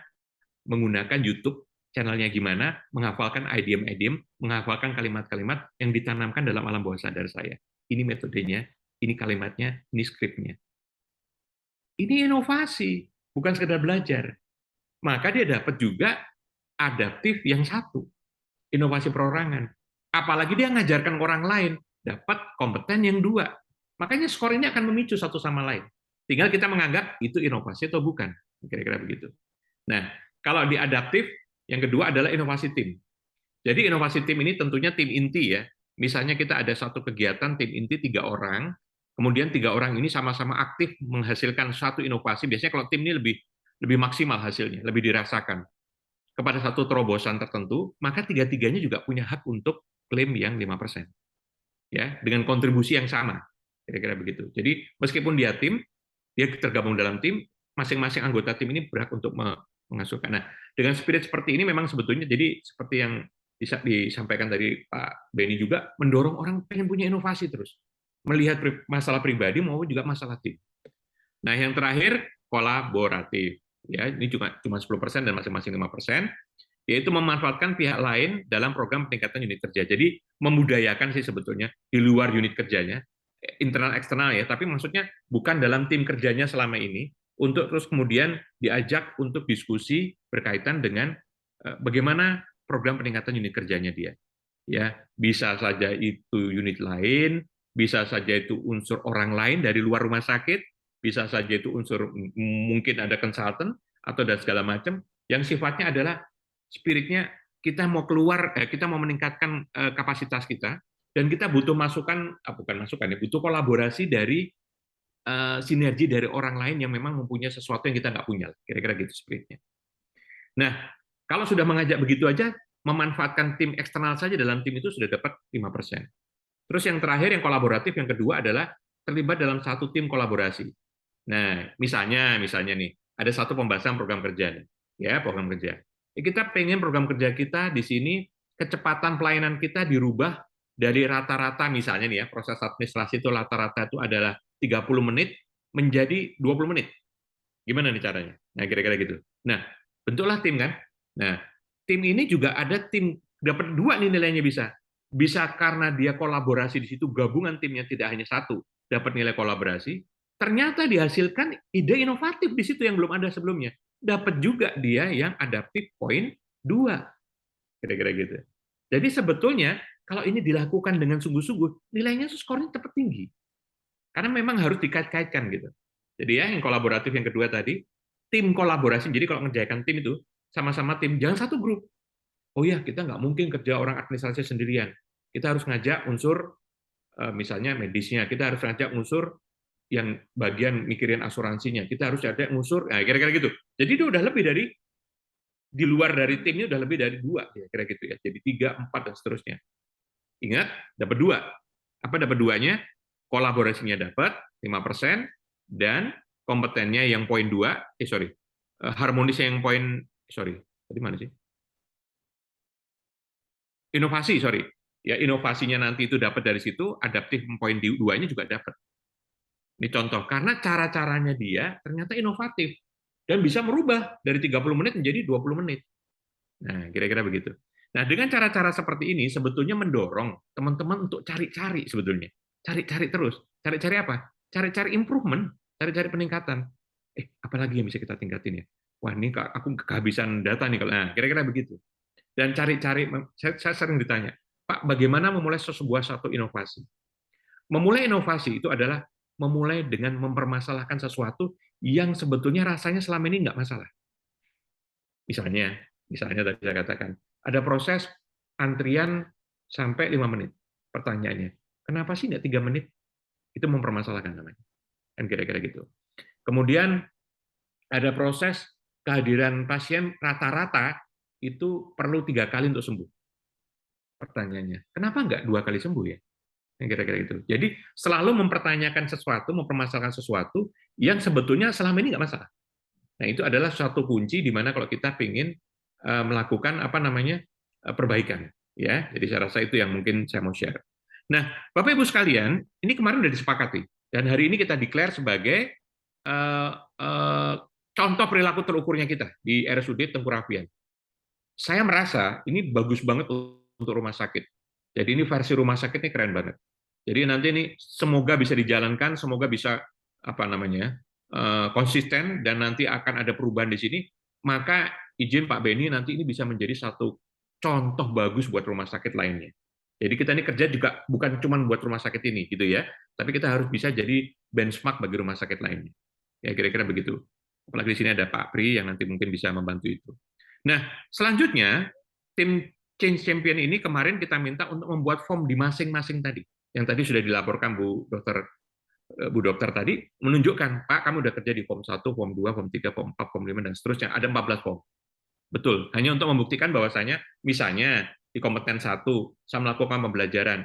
menggunakan YouTube, channelnya gimana, menghafalkan idiom-idiom, menghafalkan kalimat-kalimat yang ditanamkan dalam alam bawah sadar saya. Ini metodenya, ini kalimatnya, ini skripnya. Ini inovasi, bukan sekedar belajar. Maka dia dapat juga adaptif yang 1, inovasi perorangan. Apalagi dia ngajarkan orang lain, dapat kompeten yang 2. Makanya skor ini akan memicu satu sama lain. Tinggal kita menganggap itu inovasi atau bukan. Kira-kira begitu. Nah, kalau di adaptif, yang kedua adalah inovasi tim. Jadi inovasi tim ini tentunya tim inti ya. Misalnya kita ada satu kegiatan tim inti 3 orang, kemudian 3 orang ini sama-sama aktif menghasilkan satu inovasi. Biasanya kalau tim ini lebih maksimal hasilnya, lebih dirasakan kepada satu terobosan tertentu, maka 3-tiganya juga punya hak untuk klaim yang 5%. Ya, dengan kontribusi yang sama. Kira-kira begitu. Jadi meskipun dia tergabung dalam tim, masing-masing anggota tim ini berhak untuk menghasilkan. Nah, dengan spirit seperti ini memang sebetulnya jadi seperti yang disampaikan dari Pak Beni juga, mendorong orang pengen punya inovasi terus. Melihat masalah pribadi maupun juga masalah tim. Nah, yang terakhir, kolaboratif. Ya, ini cuma 10% dan masing-masing 5%, yaitu memanfaatkan pihak lain dalam program peningkatan unit kerja. Jadi membudayakan sih sebetulnya di luar unit kerjanya, internal eksternal ya, tapi maksudnya bukan dalam tim kerjanya selama ini, untuk terus kemudian diajak untuk diskusi berkaitan dengan bagaimana program peningkatan unit kerjanya dia. Ya, bisa saja itu unit lain, bisa saja itu unsur orang lain dari luar rumah sakit, bisa saja itu unsur mungkin ada konsultan atau dan segala macam yang sifatnya adalah spiritnya kita mau keluar, kita mau meningkatkan kapasitas kita, Dan kita butuh masukan, bukan masukan ya, butuh kolaborasi dari sinergi dari orang lain yang memang mempunyai sesuatu yang kita nggak punya, kira-kira gitu spiritnya. Nah, kalau sudah mengajak begitu aja, memanfaatkan tim eksternal saja dalam tim itu sudah dapat 5%. Terus yang terakhir, yang kolaboratif, yang kedua adalah terlibat dalam satu tim kolaborasi. Nah, misalnya nih, ada satu pembahasan program kerja, ya program kerja. Kita pengen program kerja kita di sini kecepatan pelayanan kita dirubah dari rata-rata misalnya nih ya, proses administrasi itu rata-rata itu adalah 30 menit menjadi 20 menit. Gimana nih caranya? Nah, kira-kira gitu. Nah, bentuklah tim kan. Nah, tim ini juga ada tim dapat 2 nih nilainya bisa. Bisa karena dia kolaborasi di situ, gabungan timnya tidak hanya satu, dapat nilai kolaborasi, ternyata dihasilkan ide inovatif di situ yang belum ada sebelumnya. Dapat juga dia yang adaptif poin 2. Kira-kira gitu. Jadi sebetulnya kalau ini dilakukan dengan sungguh-sungguh, nilainya skornya tetap tinggi. Karena memang harus dikait-kaitkan gitu. Jadi ya yang kolaboratif yang kedua tadi, tim kolaborasi. Jadi kalau ngerjakan tim itu sama-sama tim, jangan satu grup. Oh ya, kita nggak mungkin kerja orang administrasi sendirian. Kita harus ngajak unsur misalnya medisnya, kita harus ngajak unsur yang bagian mikirin asuransinya, kita harus ada unsur, kira-kira gitu. Jadi itu udah lebih dari, di luar dari timnya udah lebih dari 2, kira-kira gitu ya. Jadi 3, 4 dan seterusnya. Ingat, dapat 2. Apa dapat 2-nya? Kolaborasinya dapat 5%, dan kompetennya yang poin 2, harmonisnya yang poin, tadi mana sih? Inovasi, ya inovasinya nanti itu dapat dari situ, adaptif poin 2-nya juga dapat. Ini contoh, karena cara-caranya dia ternyata inovatif dan bisa merubah dari 30 menit menjadi 20 menit. Nah, kira-kira begitu. Nah, dengan cara-cara seperti ini sebetulnya mendorong teman-teman untuk cari-cari sebetulnya. Cari-cari terus. Cari-cari apa? Cari-cari improvement, cari-cari peningkatan. Apalagi yang bisa kita tingkatin ya? Wah, ini aku kehabisan data nih. Nah, kira-kira begitu. Dan cari-cari, saya sering ditanya, Pak, bagaimana memulai satu inovasi? Memulai inovasi itu adalah memulai dengan mempermasalahkan sesuatu yang sebetulnya rasanya selama ini nggak masalah. Misalnya tadi saya katakan, ada proses antrian sampai 5 menit. Pertanyaannya, kenapa sih nggak 3 menit? Itu mempermasalahkan namanya. Kan kira-kira gitu. Kemudian ada proses kehadiran pasien rata-rata itu perlu 3 kali untuk sembuh. Pertanyaannya, kenapa nggak 2 kali sembuh ya? Kira-kira itu. Jadi selalu mempertanyakan sesuatu, mempermasalahkan sesuatu yang sebetulnya selama ini nggak masalah. Nah, itu adalah suatu kunci di mana kalau kita ingin melakukan perbaikan. Ya, jadi saya rasa itu yang mungkin saya mau share. Nah, Bapak Ibu sekalian, ini kemarin sudah disepakati dan hari ini kita declare sebagai contoh perilaku terukurnya kita di RSUD Tengku Rapian. Saya merasa ini bagus banget untuk rumah sakit. Jadi ini versi rumah sakit ini keren banget. Jadi nanti ini semoga bisa dijalankan, semoga bisa konsisten dan nanti akan ada perubahan di sini. Maka izin Pak Beni nanti ini bisa menjadi satu contoh bagus buat rumah sakit lainnya. Jadi kita ini kerja juga bukan cuma buat rumah sakit ini gitu ya, tapi kita harus bisa jadi benchmark bagi rumah sakit lainnya. Ya kira-kira begitu. Apalagi di sini ada Pak Pri yang nanti mungkin bisa membantu itu. Nah, selanjutnya tim Change Champion ini kemarin kita minta untuk membuat form di masing-masing tadi. Yang tadi sudah dilaporkan Bu Dokter tadi, menunjukkan, Pak, kamu udah kerja di form 1, form 2, form 3, form 4, form 5, dan seterusnya. Ada 14 form. Betul, hanya untuk membuktikan bahwasanya, misalnya di kompeten 1, saya melakukan pembelajaran.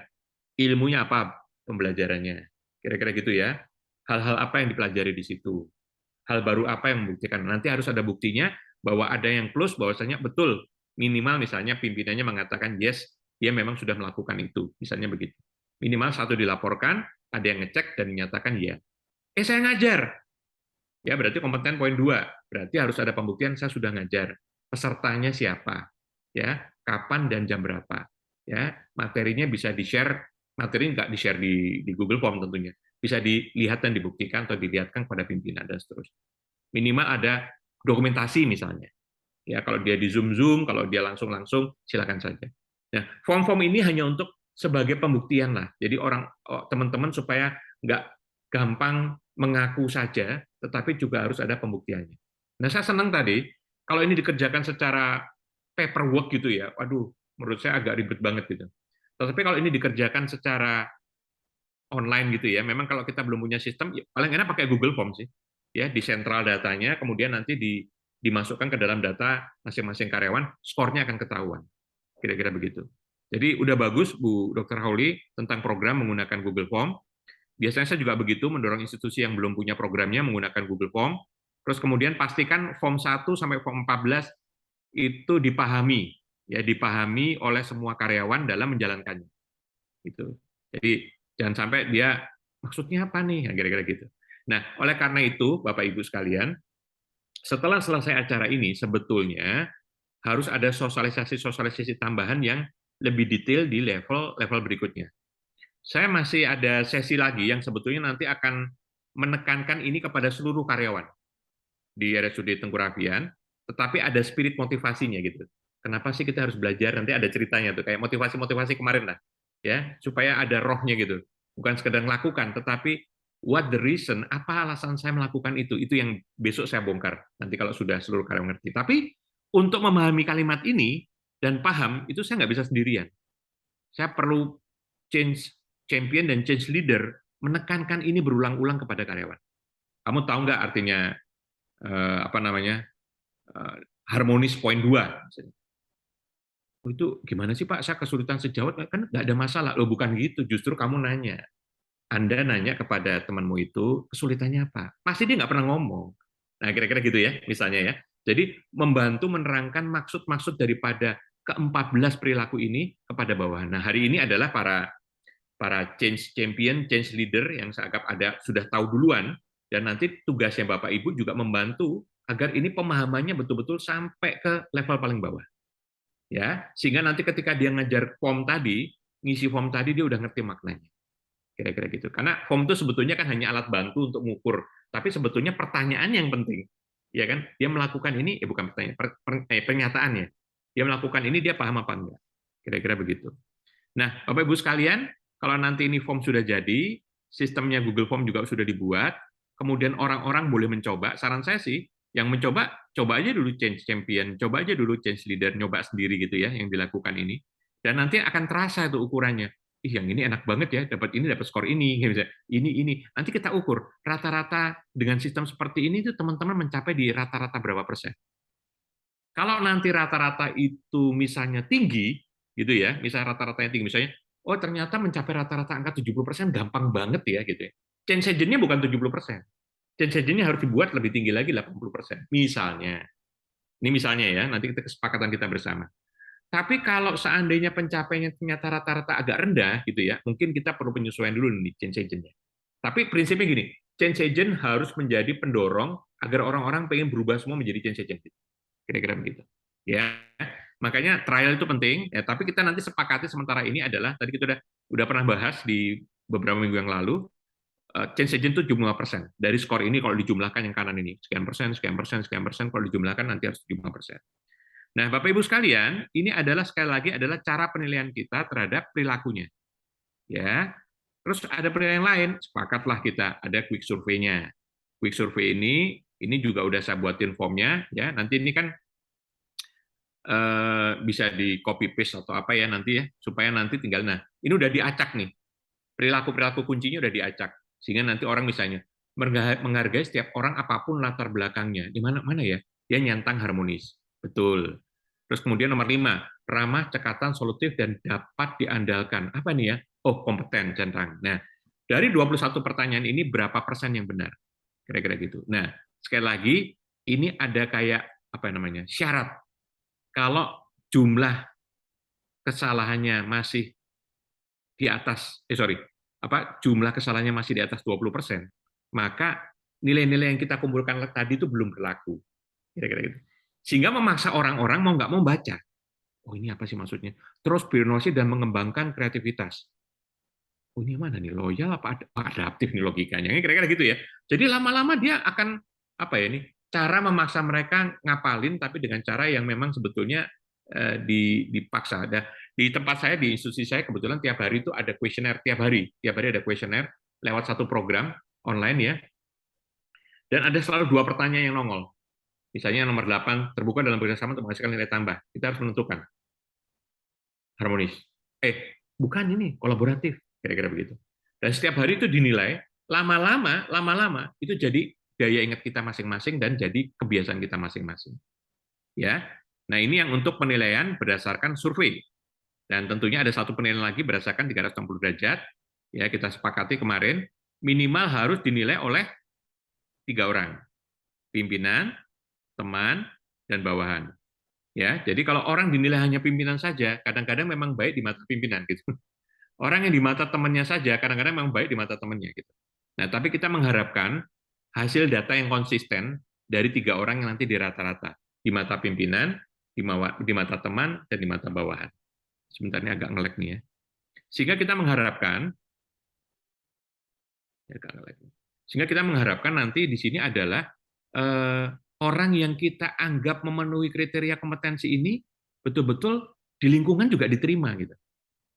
Ilmunya apa pembelajarannya? Kira-kira gitu ya. Hal-hal apa yang dipelajari di situ? Hal baru apa yang membuktikan? Nanti harus ada buktinya bahwa ada yang plus, bahwasanya betul, minimal misalnya pimpinannya mengatakan yes, dia memang sudah melakukan itu, misalnya begitu. Minimal 1 dilaporkan, ada yang ngecek dan menyatakan ya. Saya ngajar. Ya, berarti kompeten poin 2. Berarti harus ada pembuktian saya sudah ngajar. Pesertanya siapa? Ya, kapan dan jam berapa? Ya, materinya bisa di-share, materi nggak di-share di Google Form tentunya. Bisa dilihat dan dibuktikan atau dilihatkan kepada pimpinan dan seterusnya. Minimal ada dokumentasi misalnya. Ya, kalau dia di Zoom, kalau dia langsung silakan saja. Nah, form-form ini hanya untuk sebagai pembuktian lah. Jadi teman-teman supaya nggak gampang mengaku saja, tetapi juga harus ada pembuktiannya. Nah, saya senang tadi kalau ini dikerjakan secara paperwork gitu ya. Waduh, menurut saya agak ribet banget gitu. Tetapi kalau ini dikerjakan secara online gitu ya, memang kalau kita belum punya sistem, ya paling enak pakai Google Form sih. Ya, di sentral datanya, kemudian nanti dimasukkan ke dalam data masing-masing karyawan, skornya akan ketahuan. Kira-kira begitu. Jadi udah bagus Bu Dr. Hauli tentang program menggunakan Google Form. Biasanya saya juga begitu mendorong institusi yang belum punya programnya menggunakan Google Form. Terus kemudian pastikan form 1 sampai form 14 itu dipahami, ya dipahami oleh semua karyawan dalam menjalankannya. Gitu. Jadi jangan sampai dia maksudnya apa nih, kira-kira gitu. Nah, oleh karena itu, Bapak Ibu sekalian, setelah selesai acara ini sebetulnya harus ada sosialisasi tambahan yang lebih detail di level berikutnya. Saya masih ada sesi lagi yang sebetulnya nanti akan menekankan ini kepada seluruh karyawan di RSUD Tengku Rafian, tetapi ada spirit motivasinya gitu. Kenapa sih kita harus belajar? Nanti ada ceritanya tuh, kayak motivasi kemarin lah, ya, supaya ada rohnya gitu. Bukan sekedar melakukan, tetapi what the reason, apa alasan saya melakukan itu yang besok saya bongkar, nanti kalau sudah seluruh karyawan ngerti. Tapi untuk memahami kalimat ini dan paham, itu saya nggak bisa sendirian. Saya perlu change champion dan change leader menekankan ini berulang-ulang kepada karyawan. Kamu tahu nggak artinya harmonis poin 2? Oh, itu gimana sih Pak? Saya kesulitan sejawat, kan nggak ada masalah. Loh bukan gitu, justru kamu nanya. Anda nanya kepada temanmu itu kesulitannya apa? Pasti dia nggak pernah ngomong. Nah kira-kira gitu ya, misalnya ya. Jadi membantu menerangkan maksud-maksud daripada ke-14 perilaku ini kepada bawahan. Nah hari ini adalah para change champion, change leader yang saya anggap sudah tahu duluan, dan nanti tugasnya Bapak Ibu juga membantu agar ini pemahamannya betul-betul sampai ke level paling bawah. Ya, sehingga nanti ketika dia ngajar form tadi, ngisi form tadi dia udah ngerti maknanya. Kira-kira gitu. Karena form itu sebetulnya kan hanya alat bantu untuk mengukur, tapi sebetulnya pertanyaan yang penting. Ya kan? Dia melakukan ini, bukan pertanyaan, pernyataannya. Dia melakukan ini, dia paham apa enggak? Kira-kira begitu. Nah, Bapak Ibu sekalian, kalau nanti ini form sudah jadi, sistemnya Google Form juga sudah dibuat, kemudian orang-orang boleh mencoba. Saran saya sih, yang mencoba, coba aja dulu change champion, coba aja dulu change leader, nyoba sendiri gitu ya, yang dilakukan ini. Dan nanti akan terasa itu ukurannya. Ih, yang ini enak banget ya, dapat skor ini, ini. Nanti kita ukur, rata-rata dengan sistem seperti ini, itu teman-teman mencapai di rata-rata berapa persen. Kalau nanti rata-rata itu misalnya tinggi, gitu ya, misalnya rata-rata yang tinggi, misalnya, oh ternyata mencapai rata-rata angka 70% gampang banget ya, gitu ya. Change agent-nya bukan 70%. Change agent-nya harus dibuat lebih tinggi lagi, 80%. Misalnya. Ini misalnya ya, nanti kita kesepakatan kita bersama. Tapi kalau seandainya pencapaiannya ternyata rata-rata agak rendah, gitu ya, mungkin kita perlu penyesuaian dulu nih change agent-nya. Tapi prinsipnya gini, change agent harus menjadi pendorong agar orang-orang pengen berubah semua menjadi change agent. Kira-kira begitu. Ya, makanya trial itu penting. Ya, tapi kita nanti sepakati sementara ini adalah tadi kita udah pernah bahas di beberapa minggu yang lalu. Change agent itu 75%. Dari skor ini kalau dijumlahkan yang kanan ini, sekian persen, kalau dijumlahkan nanti harus 75%. Nah, Bapak Ibu sekalian, ini adalah sekali lagi adalah cara penilaian kita terhadap perilakunya. Ya. Terus ada penilaian lain, sepakatlah kita ada quick survey-nya. Quick survey ini juga udah saya buatin formnya ya. Nanti ini kan bisa di copy paste atau apa ya nanti ya, supaya nanti tinggal ini udah diacak nih. Perilaku kuncinya udah diacak. Sehingga nanti orang misalnya menghargai setiap orang apapun latar belakangnya. Di mana ya? Dia nyantang harmonis. Betul. Terus kemudian nomor 5, ramah, cekatan, solutif, dan dapat diandalkan. Apa nih ya? Oh, kompeten, centang. Nah, dari 21 pertanyaan ini berapa persen yang benar? Kira-kira gitu. Nah, sekali lagi, ini ada kayak syarat. Kalau jumlah kesalahannya masih di atas, jumlah kesalahannya masih di atas 20%, maka nilai-nilai yang kita kumpulkan tadi itu belum berlaku. Kira-kira gitu. Sehingga memaksa orang-orang mau nggak mau baca. Oh ini apa sih maksudnya? Terus berinovasi dan mengembangkan kreativitas. Oh ini mana nih, loyal apa adaptif nih logikanya? Kira-kira gitu ya. Jadi lama-lama dia akan cara memaksa mereka ngapalin, tapi dengan cara yang memang sebetulnya dipaksa. Di tempat saya, di institusi saya, kebetulan tiap hari itu ada kuesioner, tiap hari ada kuesioner lewat satu program online ya. Dan ada selalu 2 pertanyaan yang nongol. Misalnya nomor 8, terbuka dalam bekerjasama untuk menghasilkan nilai tambah. Kita harus menentukan harmonis. bukan ini kolaboratif, kira-kira begitu. Dan setiap hari itu dinilai, lama-lama itu jadi daya ingat kita masing-masing dan jadi kebiasaan kita masing-masing. Ya, nah ini yang untuk penilaian berdasarkan survei. Dan tentunya ada satu penilaian lagi berdasarkan 360 derajat. Ya, kita sepakati kemarin minimal harus dinilai oleh 3 orang, pimpinan, teman, dan bawahan. Ya, jadi kalau orang dinilai hanya pimpinan saja, kadang-kadang memang baik di mata pimpinan gitu. Orang yang di mata temannya saja, kadang-kadang memang baik di mata temannya gitu. Nah, tapi kita mengharapkan hasil data yang konsisten dari 3 orang yang nanti di rata-rata di mata pimpinan, di mata teman, dan di mata bawahan. Sebentar ini agak nge-lag nih ya. Sehingga kita mengharapkan nanti di sini adalah orang yang kita anggap memenuhi kriteria kompetensi ini betul-betul di lingkungan juga diterima gitu.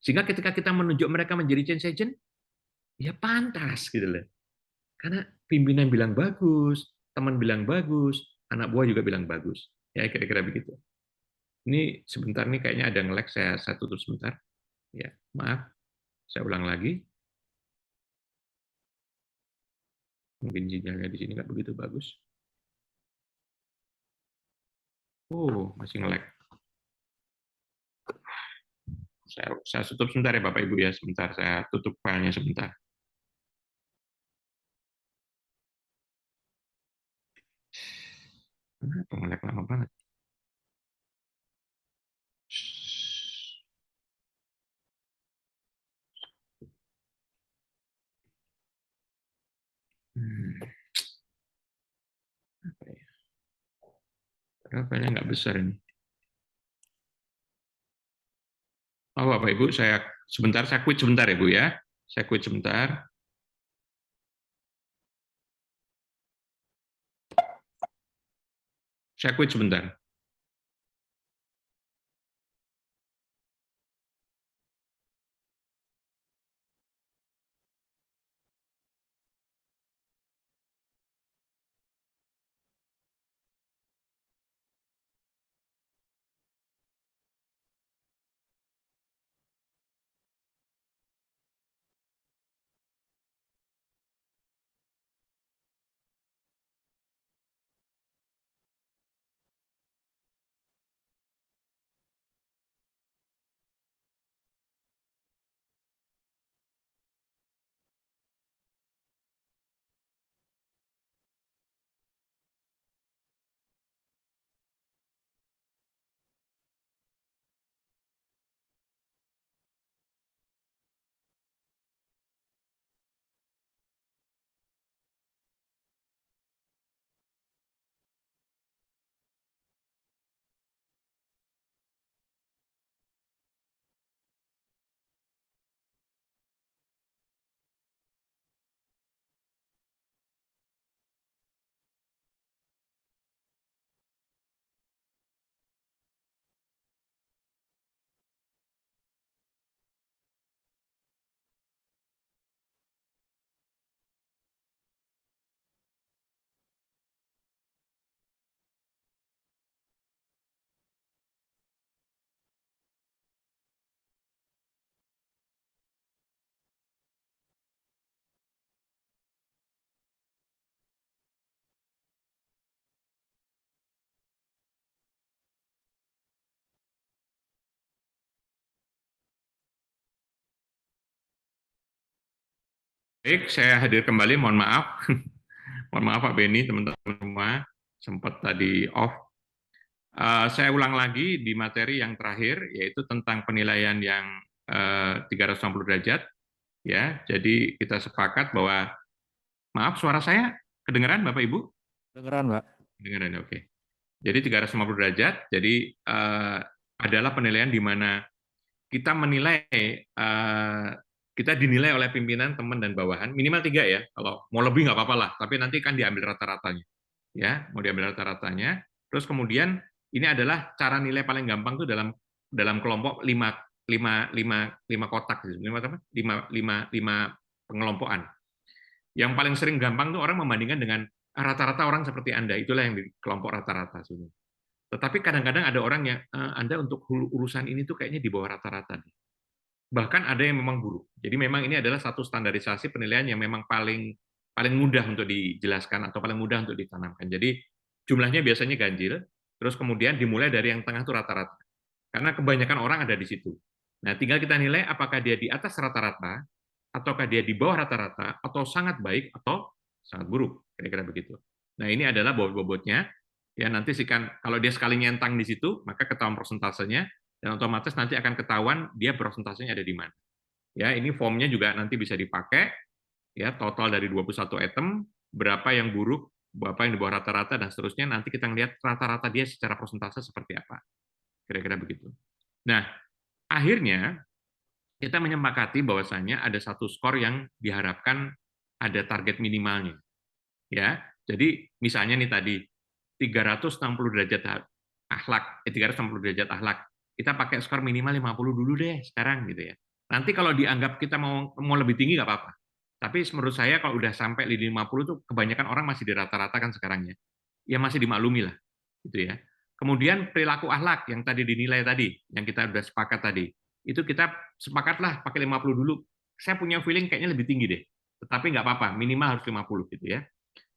Sehingga ketika kita menunjuk mereka menjadi change agent, ya pantas gitu loh. Karena pimpinan bilang bagus, teman bilang bagus, anak buah juga bilang bagus. Ya kira-kira begitu. Ini sebentar nih kayaknya ada nge-lag, saya tutup sebentar. Ya, maaf. Saya ulang lagi. Mungkin sinyalnya di sini nggak begitu bagus. Oh, masih nge-lag. Saya tutup sebentar ya Bapak Ibu ya, sebentar saya tutup filenya sebentar. Kenapa nge-lag lama banget? Apa ya? Padahal filenya nggak besar ini. Oh Bapak Ibu, saya quit sebentar ya Bu ya. Saya quit sebentar. Saya quit sebentar. Baik, saya hadir kembali. Mohon maaf. Mohon maaf Pak Beni, teman-teman semua. Sempat tadi off. Saya ulang lagi di materi yang terakhir, yaitu tentang penilaian yang 360 derajat. Ya, jadi kita sepakat bahwa, maaf suara saya kedengeran Bapak Ibu? Kedengeran Pak. Kedengeran, oke. Jadi 350 derajat, jadi adalah penilaian di mana kita menilai, kita dinilai oleh pimpinan, teman, dan bawahan, minimal 3 ya, kalau mau lebih nggak apa-apa lah, tapi nanti kan diambil rata-ratanya. Ya, mau diambil rata-ratanya, terus kemudian ini adalah cara nilai paling gampang tuh dalam kelompok 5 kotak, 5 pengelompokan. Yang paling sering gampang tuh orang membandingkan dengan rata-rata orang seperti Anda, itulah yang di kelompok rata-rata. Tetapi kadang-kadang ada orang yang, Anda untuk urusan ini tuh kayaknya di bawah rata-rata. bahkan ada yang memang buruk. Jadi memang ini adalah satu standarisasi penilaian yang memang paling mudah untuk dijelaskan atau paling mudah untuk ditanamkan. Jadi jumlahnya biasanya ganjil, terus kemudian dimulai dari yang tengah itu rata-rata. Karena kebanyakan orang ada di situ. Nah, tinggal kita nilai apakah dia di atas rata-rata, ataukah dia di bawah rata-rata, atau sangat baik, atau sangat buruk, kira-kira begitu. Nah, ini adalah bobot-bobotnya. Ya, nanti kalau dia sekali nyentang di situ, maka ketahuan persentasenya, dan otomatis nanti akan ketahuan dia persentasenya ada di mana. Ya, ini formnya juga nanti bisa dipakai, ya, total dari 21 item, berapa yang buruk, berapa yang di bawah rata-rata, dan seterusnya. Nanti kita lihat rata-rata dia secara persentase seperti apa. Kira-kira begitu. Nah, akhirnya kita menyepakati bahwasanya ada satu skor yang diharapkan ada target minimalnya. Ya, jadi misalnya nih tadi 360 derajat akhlak, 360 derajat akhlak. Kita pakai skor minimal 50 dulu deh sekarang gitu ya. Nanti kalau dianggap kita mau lebih tinggi nggak apa-apa. Tapi menurut saya kalau udah sampai di 50 tuh kebanyakan orang masih di rata-rata kan sekarang ya. Ya masih dimaklumi lah gitu ya. Kemudian perilaku akhlak yang tadi dinilai tadi, yang kita udah sepakat tadi. Itu kita sepakatlah pakai 50 dulu. Saya punya feeling kayaknya lebih tinggi deh. Tetapi nggak apa-apa, minimal harus 50 gitu ya.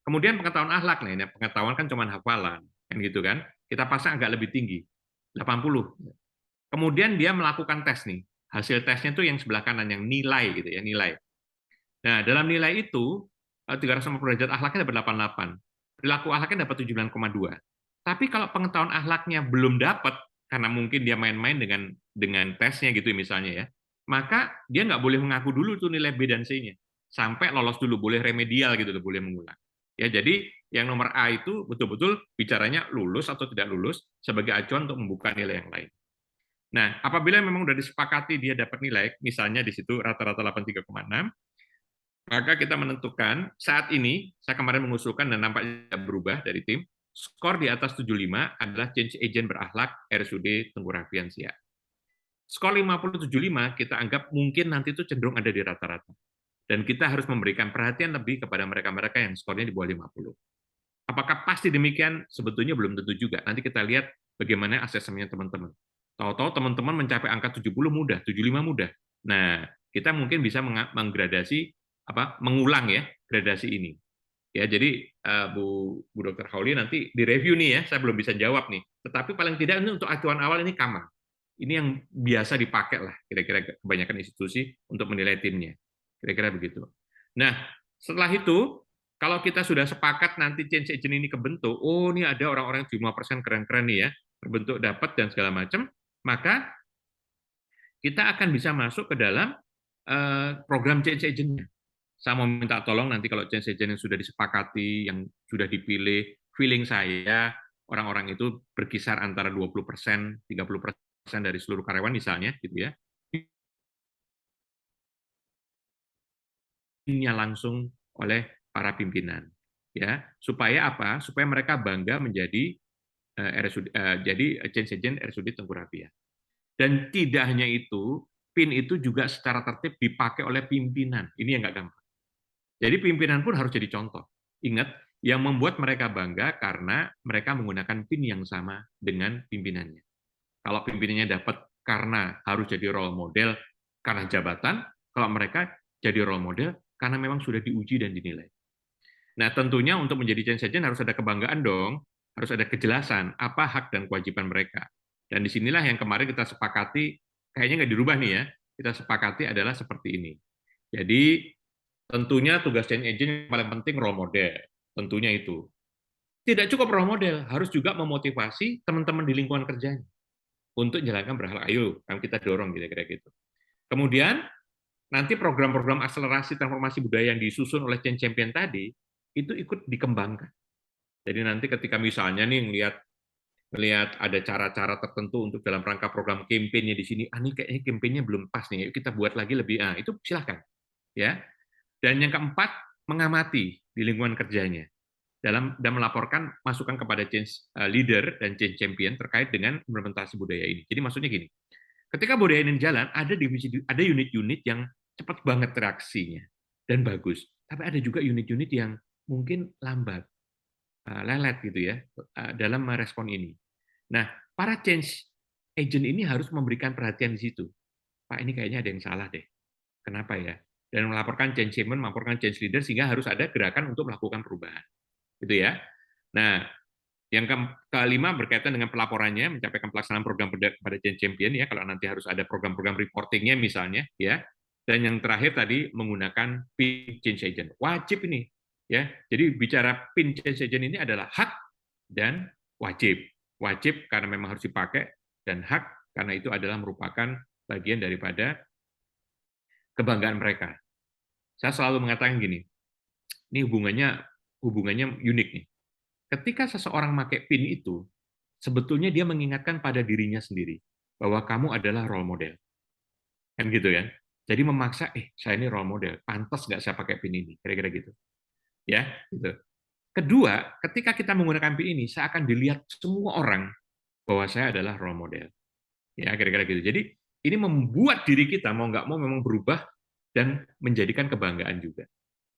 Kemudian pengetahuan akhlak, nah pengetahuan kan cuma hafalan, kan gitu kan. Kita pasang agak lebih tinggi, 80. Kemudian dia melakukan tes nih. Hasil tesnya itu yang sebelah kanan, yang nilai gitu ya, nilai. Nah, dalam nilai itu 350 derajat akhlaknya dapat 88. Perilaku akhlaknya dapat 79,2. Tapi kalau pengetahuan akhlaknya belum dapat, karena mungkin dia main-main dengan tesnya gitu misalnya ya, maka dia nggak boleh mengaku dulu tuh nilai B dan C-nya. Sampai lolos dulu, boleh remedial gitu, boleh mengulang. Ya, jadi yang nomor A itu betul-betul bicaranya lulus atau tidak lulus sebagai acuan untuk membuka nilai yang lain. Nah, apabila memang sudah disepakati dia dapat nilai, misalnya di situ rata-rata 83,6, maka kita menentukan saat ini, saya kemarin mengusulkan dan nampaknya tidak berubah dari tim, skor di atas 75 adalah change agent berakhlak RSUD Tengku Raffian Siak. Skor 50-75 kita anggap mungkin nanti itu cenderung ada di rata-rata. Dan kita harus memberikan perhatian lebih kepada mereka-mereka yang skornya di bawah 50. Apakah pasti demikian? Sebetulnya belum tentu juga. Nanti kita lihat bagaimana asesmennya teman-teman. Tahu-tahu teman-teman mencapai angka 70 mudah, 75 mudah. Nah, kita mungkin bisa menggradasi, mengulang ya gradasi ini. Ya, jadi Bu Dr. Hauli nanti direview nih ya, saya belum bisa jawab nih. Tetapi paling tidak ini untuk acuan awal ini common. Ini yang biasa dipakai lah kira-kira kebanyakan institusi untuk menilai timnya. Kira-kira begitu. Nah, setelah itu, kalau kita sudah sepakat nanti change agent ini kebentuk, oh ini ada orang-orang 75% keren-keren nih ya, terbentuk dapat dan segala macam, maka kita akan bisa masuk ke dalam program change agent-nya. Saya mau minta tolong nanti kalau change agent yang sudah disepakati, yang sudah dipilih, feeling saya orang-orang itu berkisar antara 20%, 30% dari seluruh karyawan misalnya, gitu ya. Langsung oleh para pimpinan, ya, supaya apa? Supaya mereka bangga menjadi jadi change agent RSUD Tengku Raffian. Dan tidak hanya itu, PIN itu juga secara tertib dipakai oleh pimpinan. Ini yang nggak gampang. Jadi pimpinan pun harus jadi contoh. Ingat, yang membuat mereka bangga karena mereka menggunakan PIN yang sama dengan pimpinannya. Kalau pimpinannya dapat karena harus jadi role model karena jabatan, kalau mereka jadi role model karena memang sudah diuji dan dinilai. Nah, tentunya untuk menjadi change agent harus ada kebanggaan dong, harus ada kejelasan apa hak dan kewajiban mereka. Dan disinilah yang kemarin kita sepakati, kayaknya nggak dirubah nih ya, kita sepakati adalah seperti ini. Jadi, tentunya tugas change agent yang paling penting role model, tentunya itu. Tidak cukup role model, harus juga memotivasi teman-teman di lingkungan kerjanya untuk jalankan berakhlak. Ayo, kita dorong kira-kira gitu. Kemudian, nanti program-program akselerasi transformasi budaya yang disusun oleh Change Champion tadi, itu ikut dikembangkan. Jadi nanti ketika misalnya nih melihat ada cara-cara tertentu untuk dalam rangka program campaign-nya di sini, ini kayaknya campaign-nya belum pas nih, yuk kita buat lagi lebih, itu silahkan. Ya. Dan yang keempat, mengamati di lingkungan kerjanya dan melaporkan masukan kepada change leader dan change champion terkait dengan implementasi budaya ini. Jadi maksudnya gini, ketika budaya ini jalan, ada unit-unit yang cepat banget reaksinya dan bagus. Tapi ada juga unit-unit yang mungkin lambat, lelet gitu ya, dalam merespon ini. Nah, para change agent ini harus memberikan perhatian di situ. Pak ini kayaknya ada yang salah deh. Kenapa ya? Dan melaporkan change agent, melaporkan change leader sehingga harus ada gerakan untuk melakukan perubahan. Gitu ya. Nah, yang kelima berkaitan dengan pelaporannya, mencapaikan pelaksanaan program pada change champion ya, kalau nanti harus ada program-program reportingnya misalnya ya. Dan yang terakhir tadi menggunakan PIN change agent. Wajib ini ya. Jadi bicara PIN change agent ini adalah hak dan wajib. Wajib karena memang harus dipakai dan hak karena itu adalah merupakan bagian daripada kebanggaan mereka. Saya selalu mengatakan gini, ini hubungannya unik nih. Ketika seseorang pakai PIN itu, sebetulnya dia mengingatkan pada dirinya sendiri bahwa kamu adalah role model. Kan gitu kan? Jadi memaksa, saya ini role model, pantas nggak saya pakai PIN ini, kira-kira gitu. Ya, gitu. Kedua, ketika kita menggunakan PIN ini, saya akan dilihat semua orang bahwa saya adalah role model. Ya, kira-kira gitu. Jadi ini membuat diri kita mau nggak mau memang berubah dan menjadikan kebanggaan juga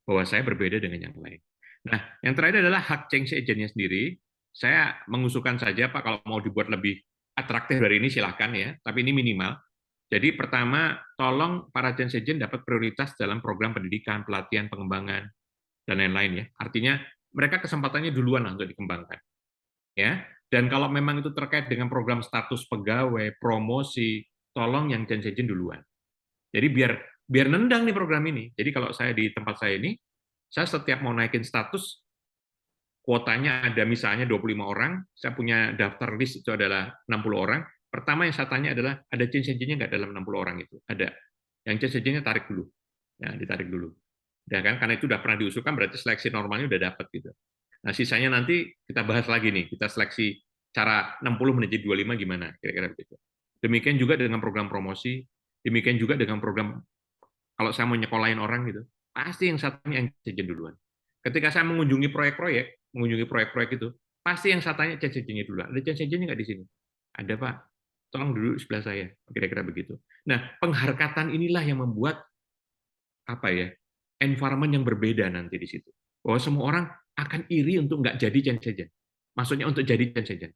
bahwa saya berbeda dengan yang lain. Nah, yang terakhir adalah hak change agent-nya sendiri. Saya mengusulkan saja, Pak, kalau mau dibuat lebih atraktif dari ini silahkan ya, tapi ini minimal. Jadi pertama, tolong para change agent dapat prioritas dalam program pendidikan, pelatihan, pengembangan, dan lain-lain ya. Artinya mereka kesempatannya duluan untuk dikembangkan. Ya. Dan kalau memang itu terkait dengan program status pegawai, promosi, tolong yang change agent duluan. Jadi biar nendang nih program ini. Jadi kalau saya di tempat saya ini, saya setiap mau naikin status, kuotanya ada misalnya 25 orang, saya punya daftar list itu adalah 60 orang. Pertama yang saya tanya adalah, ada change agent-nya nggak dalam 60 orang itu? Ada. Yang change agent-nya tarik dulu. Ya, ditarik dulu. Ya kan? Karena itu udah pernah diusulkan, berarti seleksi normalnya udah dapat gitu. Nah, sisanya nanti kita bahas lagi nih, kita seleksi cara 60 menjadi 25 gimana, kira-kira begitu. Demikian juga dengan program promosi, demikian juga dengan program, kalau saya mau nyekolahin orang gitu, pasti yang satunya yang agent duluan. Ketika saya mengunjungi proyek-proyek itu, pasti yang saya tanya change agent-nya duluan. Ada change agent nggak di sini? Ada, Pak. Tolong duduk di sebelah saya. Kira-kira begitu. Nah, pengharkatan inilah yang membuat apa ya, environment yang berbeda nanti di situ. Bahwa semua orang akan iri untuk nggak jadi change agent. Maksudnya untuk jadi change agent.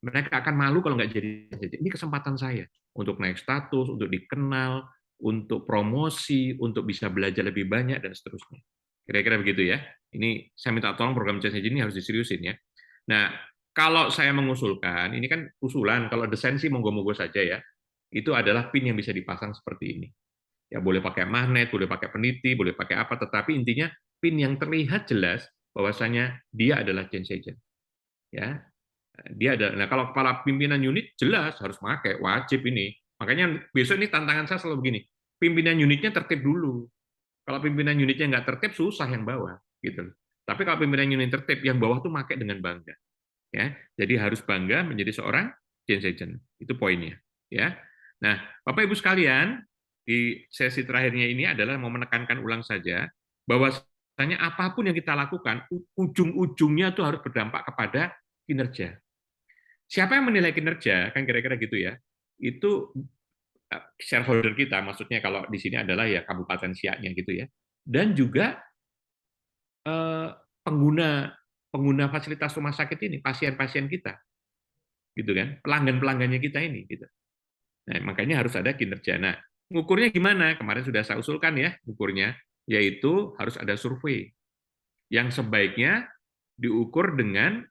Mereka akan malu kalau nggak jadi change agent. Ini kesempatan saya untuk naik status, untuk dikenal, untuk promosi, untuk bisa belajar lebih banyak, dan seterusnya. Kira-kira begitu ya. Ini saya minta tolong program change agent ini harus diseriusin ya. Nah, kalau saya mengusulkan, ini kan usulan, kalau desain sih monggo-monggo saja ya, itu adalah pin yang bisa dipasang seperti ini. Ya boleh pakai magnet, boleh pakai peniti, boleh pakai apa, tetapi intinya pin yang terlihat jelas bahwasanya dia adalah change agent. Ya, dia ada. Nah, kalau kepala pimpinan unit jelas harus pakai, wajib ini. Makanya besok ini tantangan saya selalu begini, pimpinan unitnya tertib dulu. Kalau pimpinan unitnya nggak tertib, susah yang bawah, gitu. Tapi kalau pimpinan unit tertib, yang bawah tuh pakai dengan bangga. Ya, jadi harus bangga menjadi seorang change agent. Itu poinnya. Ya. Nah, Bapak Ibu sekalian, di sesi terakhirnya ini adalah mau menekankan ulang saja bahwasanya apapun yang kita lakukan, ujung-ujungnya itu harus berdampak kepada kinerja. Siapa yang menilai kinerja, kan kira-kira gitu ya, itu shareholder kita, maksudnya kalau di sini adalah ya Kabupaten Siaknya gitu ya, dan juga pengguna fasilitas rumah sakit ini, pasien-pasien kita, gitu kan, pelanggan-pelanggannya kita ini, gitu. Nah, makanya harus ada kinerja. Nah, ngukurnya gimana? Kemarin sudah saya usulkan ya, ngukurnya, yaitu harus ada survei yang sebaiknya diukur dengan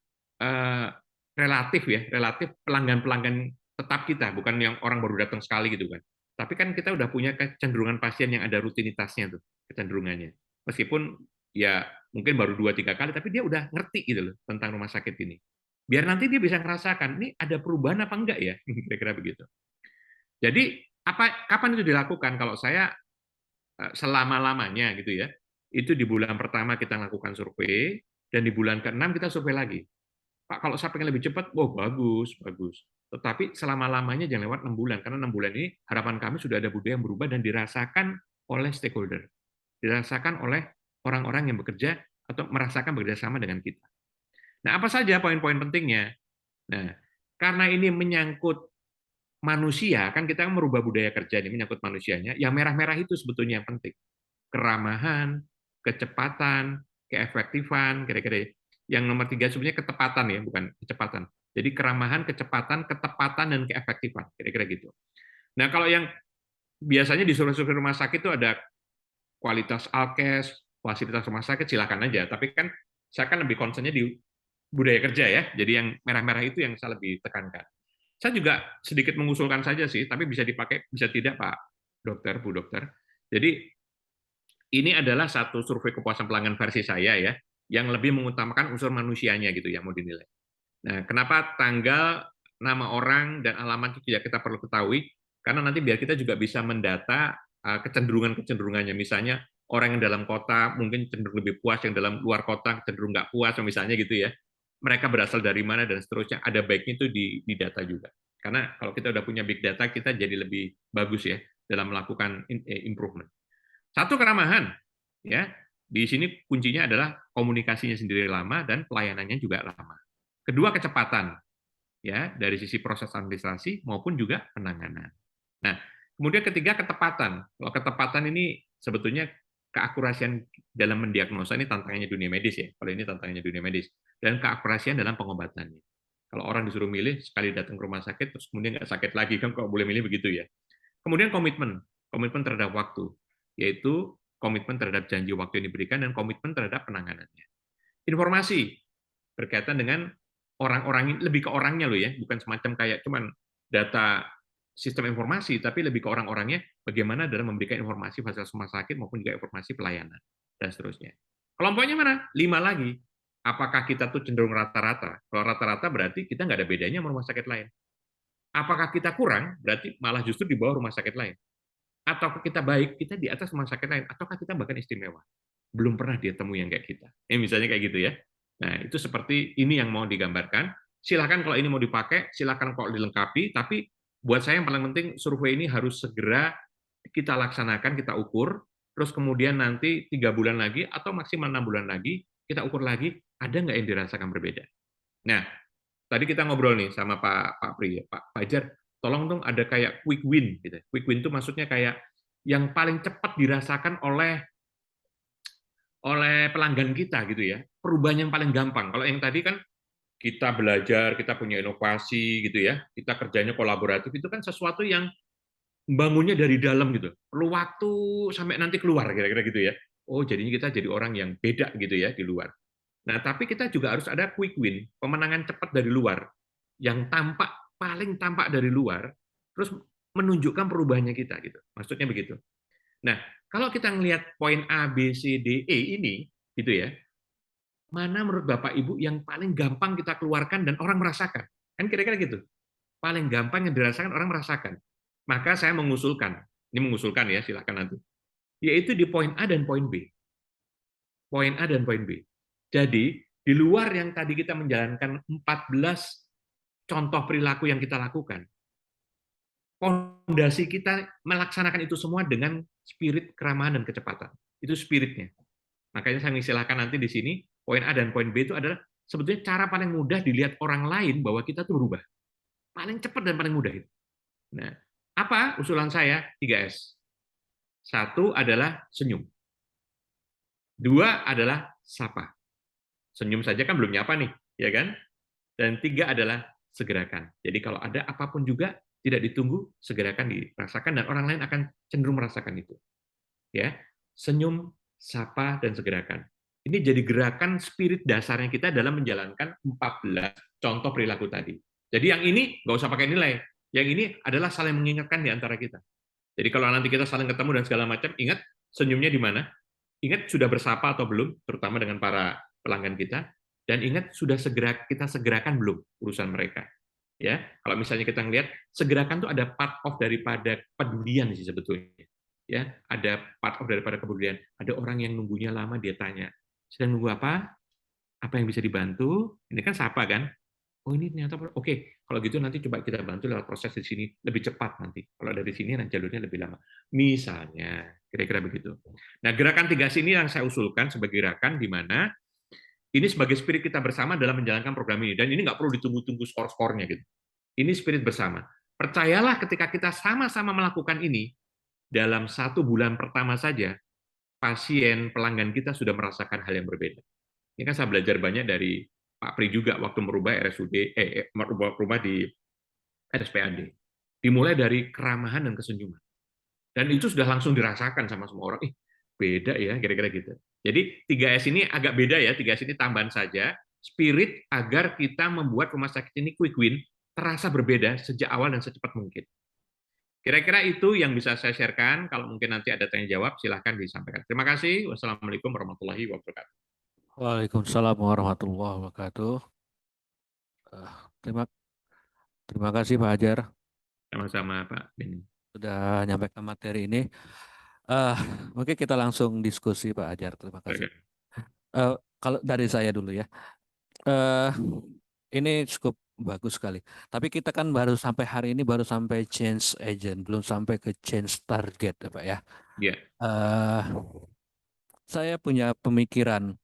relatif ya, relatif pelanggan-pelanggan tetap kita, bukan yang orang baru datang sekali gitu kan. Tapi kan kita udah punya kecenderungan pasien yang ada rutinitasnya tuh, kecenderungannya. Meskipun ya mungkin baru 2-3 kali, tapi dia udah ngerti gitu loh tentang rumah sakit ini. Biar nanti dia bisa ngerasakan, ini ada perubahan apa enggak ya, kira-kira begitu. Jadi kapan itu dilakukan? Kalau saya selama-lamanya gitu ya, itu di bulan pertama kita lakukan survei, dan di bulan ke-6 kita survei lagi. Pak, kalau saya pengen lebih cepat, bagus, bagus. Tetapi selama-lamanya jangan lewat 6 bulan, karena 6 bulan ini harapan kami sudah ada budaya yang berubah dan dirasakan oleh stakeholder. Dirasakan oleh orang-orang yang bekerja atau merasakan bekerja sama dengan kita. Nah, apa saja poin-poin pentingnya? Nah, karena ini menyangkut manusia, kan kita merubah budaya kerja ini menyangkut manusianya, yang merah-merah itu sebetulnya yang penting. Keramahan, kecepatan, keefektifan, kira-kira. Yang nomor 3 sebenarnya ketepatan ya, bukan kecepatan. Jadi keramahan, kecepatan, ketepatan, dan keefektifan, kira-kira gitu. Nah, kalau yang biasanya di survei rumah sakit itu ada kualitas alkes, fasilitas rumah sakit, silakan aja. Tapi kan saya kan lebih concern-nya di budaya kerja ya. Jadi yang merah-merah itu yang saya lebih tekankan. Saya juga sedikit mengusulkan saja sih, tapi bisa dipakai, bisa tidak Pak Dokter, Bu Dokter. Jadi ini adalah satu survei kepuasan pelanggan versi saya ya, yang lebih mengutamakan unsur manusianya gitu yang mau dinilai. Nah, kenapa tanggal, nama orang, dan alamat itu tidak kita perlu ketahui? Karena nanti biar kita juga bisa mendata kecenderungan-kecenderungannya. Misalnya orang yang dalam kota mungkin cenderung lebih puas, yang dalam luar kota cenderung nggak puas, misalnya gitu ya. Mereka berasal dari mana dan seterusnya. Ada baiknya itu di data juga. Karena kalau kita udah punya big data, kita jadi lebih bagus ya dalam melakukan improvement. Satu, keramahan, ya. Di sini kuncinya adalah komunikasinya sendiri lama dan pelayanannya juga lama. Kedua, kecepatan, ya, dari sisi proses administrasi maupun juga penanganan. Nah, kemudian ketiga, ketepatan. Kalau ketepatan ini sebetulnya keakurasian dalam mendiagnosa ini tantangannya dunia medis ya. Kalau ini tantangannya dunia medis, dan keakurasian dalam pengobatannya. Kalau orang disuruh milih sekali datang ke rumah sakit terus kemudian nggak sakit lagi, kan kok boleh milih begitu ya. Kemudian komitmen terhadap waktu, yaitu komitmen terhadap janji waktu yang diberikan dan komitmen terhadap penanganannya. Informasi berkaitan dengan orang-orang, lebih ke orangnya loh ya, bukan semacam kayak cuman data sistem informasi, tapi lebih ke orang-orangnya, bagaimana dalam memberikan informasi fasilitas rumah sakit maupun juga informasi pelayanan dan seterusnya. Kelompoknya mana? 5 lagi. Apakah kita tuh cenderung rata-rata? Kalau rata-rata berarti kita nggak ada bedanya sama rumah sakit lain. Apakah kita kurang? Berarti malah justru di bawah rumah sakit lain. Ataukah kita baik? Kita di atas rumah sakit lain. Ataukah kita bahkan istimewa? Belum pernah dia temui yang kayak kita. Misalnya kayak gitu ya. Nah, itu seperti ini yang mau digambarkan. Silakan kalau ini mau dipakai, silakan kalau dilengkapi, tapi buat saya yang paling penting survei ini harus segera kita laksanakan, kita ukur, terus kemudian nanti 3 bulan lagi atau maksimal 6 bulan lagi, kita ukur lagi, ada nggak yang dirasakan berbeda. Nah, tadi kita ngobrol nih sama Pak Pri, Pak Fajar, tolong dong ada kayak quick win. Gitu. Quick win itu maksudnya kayak yang paling cepat dirasakan oleh pelanggan kita gitu ya, perubahan yang paling gampang. Kalau yang tadi kan kita belajar, kita punya inovasi gitu ya, kita kerjanya kolaboratif, itu kan sesuatu yang bangunnya dari dalam gitu, perlu waktu sampai nanti keluar kira-kira gitu ya. Oh jadinya kita jadi orang yang beda gitu ya di luar. Nah tapi kita juga harus ada quick win, pemenangan cepat dari luar, yang paling tampak dari luar, terus menunjukkan perubahannya kita gitu. Maksudnya begitu. Nah, kalau kita ngelihat poin A, B, C, D, E ini, gitu ya, mana menurut Bapak Ibu yang paling gampang kita keluarkan dan orang merasakan? Kan kira-kira gitu. Paling gampang yang dirasakan orang merasakan. Maka saya mengusulkan, ini mengusulkan ya, silakan nanti, yaitu di poin A dan poin B. Poin A dan poin B. Jadi, di luar yang tadi kita menjalankan 14 contoh perilaku yang kita lakukan, fondasi kita melaksanakan itu semua dengan spirit keramahan dan kecepatan. Itu spiritnya. Makanya saya mengistilahkan nanti di sini, poin A dan poin B itu adalah sebetulnya cara paling mudah dilihat orang lain bahwa kita tuh berubah. Paling cepat dan paling mudah itu. Nah, apa usulan saya? 3S. 1 adalah senyum. 2 adalah sapa. Senyum saja kan belum nyapa nih, ya kan? Dan 3 adalah segerakan. Jadi kalau ada apapun juga, tidak ditunggu, segerakan dirasakan dan orang lain akan cenderung merasakan itu. Ya, senyum, sapa, dan segerakan. Ini jadi gerakan spirit dasarnya kita dalam menjalankan 14 contoh perilaku tadi. Jadi yang ini nggak usah pakai nilai. Yang ini adalah saling mengingatkan di antara kita. Jadi kalau nanti kita saling ketemu dan segala macam, ingat senyumnya di mana? Ingat sudah bersapa atau belum, terutama dengan para pelanggan kita. Dan ingat sudah kita segerakan belum urusan mereka. Ya, kalau misalnya kita ngelihat segerakan itu ada part of daripada pedulian sih sebetulnya. Ya, ada part of daripada kepedulian. Ada orang yang nunggunya lama, dia tanya, sedang nunggu apa? Apa yang bisa dibantu? Ini kan sapa kan? Oh ini ternyata oke. Kalau gitu nanti coba kita bantu lewat proses di sini lebih cepat nanti. Kalau dari sini nanti jalurnya lebih lama. Misalnya, kira-kira begitu. Nah, gerakan 3 sini yang saya usulkan sebagai gerakan di mana ini sebagai spirit kita bersama dalam menjalankan program ini. Dan ini nggak perlu ditunggu-tunggu skor-skornya gitu. Ini spirit bersama. Percayalah ketika kita sama-sama melakukan ini, dalam 1 bulan pertama saja, pasien pelanggan kita sudah merasakan hal yang berbeda. Ini kan saya belajar banyak dari Pak Pri juga waktu merubah RSUD, merubah di RSPAD. Dimulai dari keramahan dan kesenyuman. Dan itu sudah langsung dirasakan sama semua orang, beda ya, kira-kira gitu. Jadi 3S ini agak beda ya, 3S ini tambahan saja, spirit agar kita membuat rumah sakit ini quick win, terasa berbeda sejak awal dan secepat mungkin. Kira-kira itu yang bisa saya sharekan. Kalau mungkin nanti ada tanya jawab, silahkan disampaikan. Terima kasih. Wassalamualaikum warahmatullahi wabarakatuh. Waalaikumsalam warahmatullahi wabarakatuh. Eh, terima terima kasih Pak Hajar Sama-sama Pak Beni. sudah nyampaikan materi ini. Mungkin kita langsung diskusi Pak Hajar. Terima kasih. Kalau dari saya dulu ya, ini cukup bagus sekali. Tapi kita kan baru sampai hari ini baru sampai change agent, belum sampai ke change target, ya Pak ya. Iya. Saya punya pemikiran,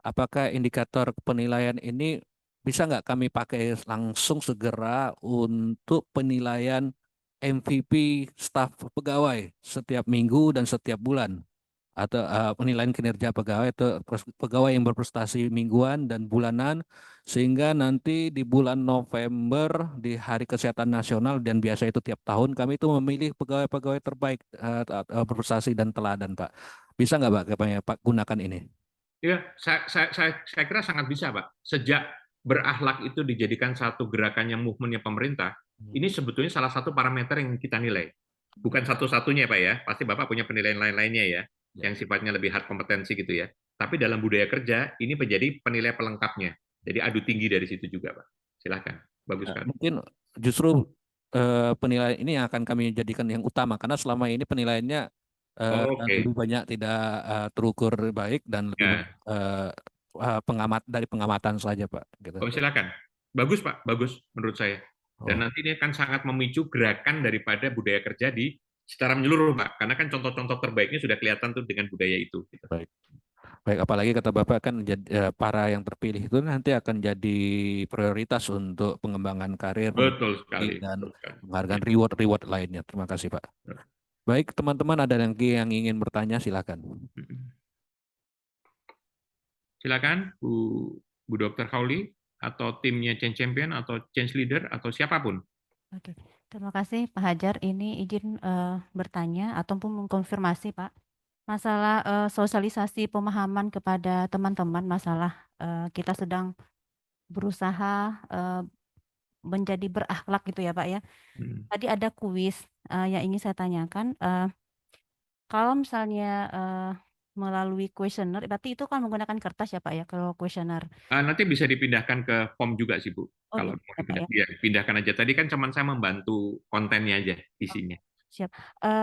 apakah indikator penilaian ini bisa nggak kami pakai langsung segera untuk penilaian MVP staf pegawai setiap minggu dan setiap bulan, atau penilaian kinerja pegawai atau pegawai yang berprestasi mingguan dan bulanan, sehingga nanti di bulan November di Hari Kesehatan Nasional, dan biasa itu tiap tahun, kami itu memilih pegawai-pegawai terbaik berprestasi dan teladan, Pak. Bisa nggak Pak gunakan ini? Ya, saya kira sangat bisa, Pak. Sejak berakhlak itu dijadikan satu gerakan yang movementnya pemerintah, ini sebetulnya salah satu parameter yang kita nilai. Bukan satu-satunya, Pak ya. Pasti Bapak punya penilaian lain-lainnya ya, yang sifatnya lebih hard kompetensi gitu ya. Tapi dalam budaya kerja, ini menjadi penilai pelengkapnya. Jadi adu tinggi dari situ juga, Pak. Silakan. Bagus sekali. Mungkin justru penilaian ini yang akan kami jadikan yang utama, karena selama ini penilaiannya lebih banyak tidak terukur baik dan lebih dari pengamatan saja, Pak. Gitu. Silakan. Bagus, Pak. Bagus menurut saya. Dan nanti ini akan sangat memicu gerakan daripada budaya kerja di secara menyeluruh, Pak. Karena kan contoh-contoh terbaiknya sudah kelihatan tuh dengan budaya itu. Baik. Baik, apalagi kata Bapak kan para yang terpilih itu nanti akan jadi prioritas untuk pengembangan karir, betul sekali, dan menghargai reward lainnya. Terima kasih, Pak. Baik, teman-teman ada yang ingin bertanya, silakan. Silakan, Bu Dr. Hauli atau timnya Change Champion atau Change Leader atau siapapun. Oke, terima kasih Pak Hajar. Ini izin bertanya ataupun mengkonfirmasi Pak. Masalah sosialisasi pemahaman kepada teman-teman, masalah kita sedang berusaha menjadi berakhlak gitu ya Pak ya. Tadi ada kuis yang ingin saya tanyakan. Kalau misalnya melalui kuesioner, berarti itu kan menggunakan kertas ya Pak ya, kalau kuesioner. Nanti bisa dipindahkan ke form juga sih Bu. Kalau gitu mau ya, Pak ya. ya, pindahkan aja. Tadi kan cuma saya membantu kontennya aja, isinya. Siap.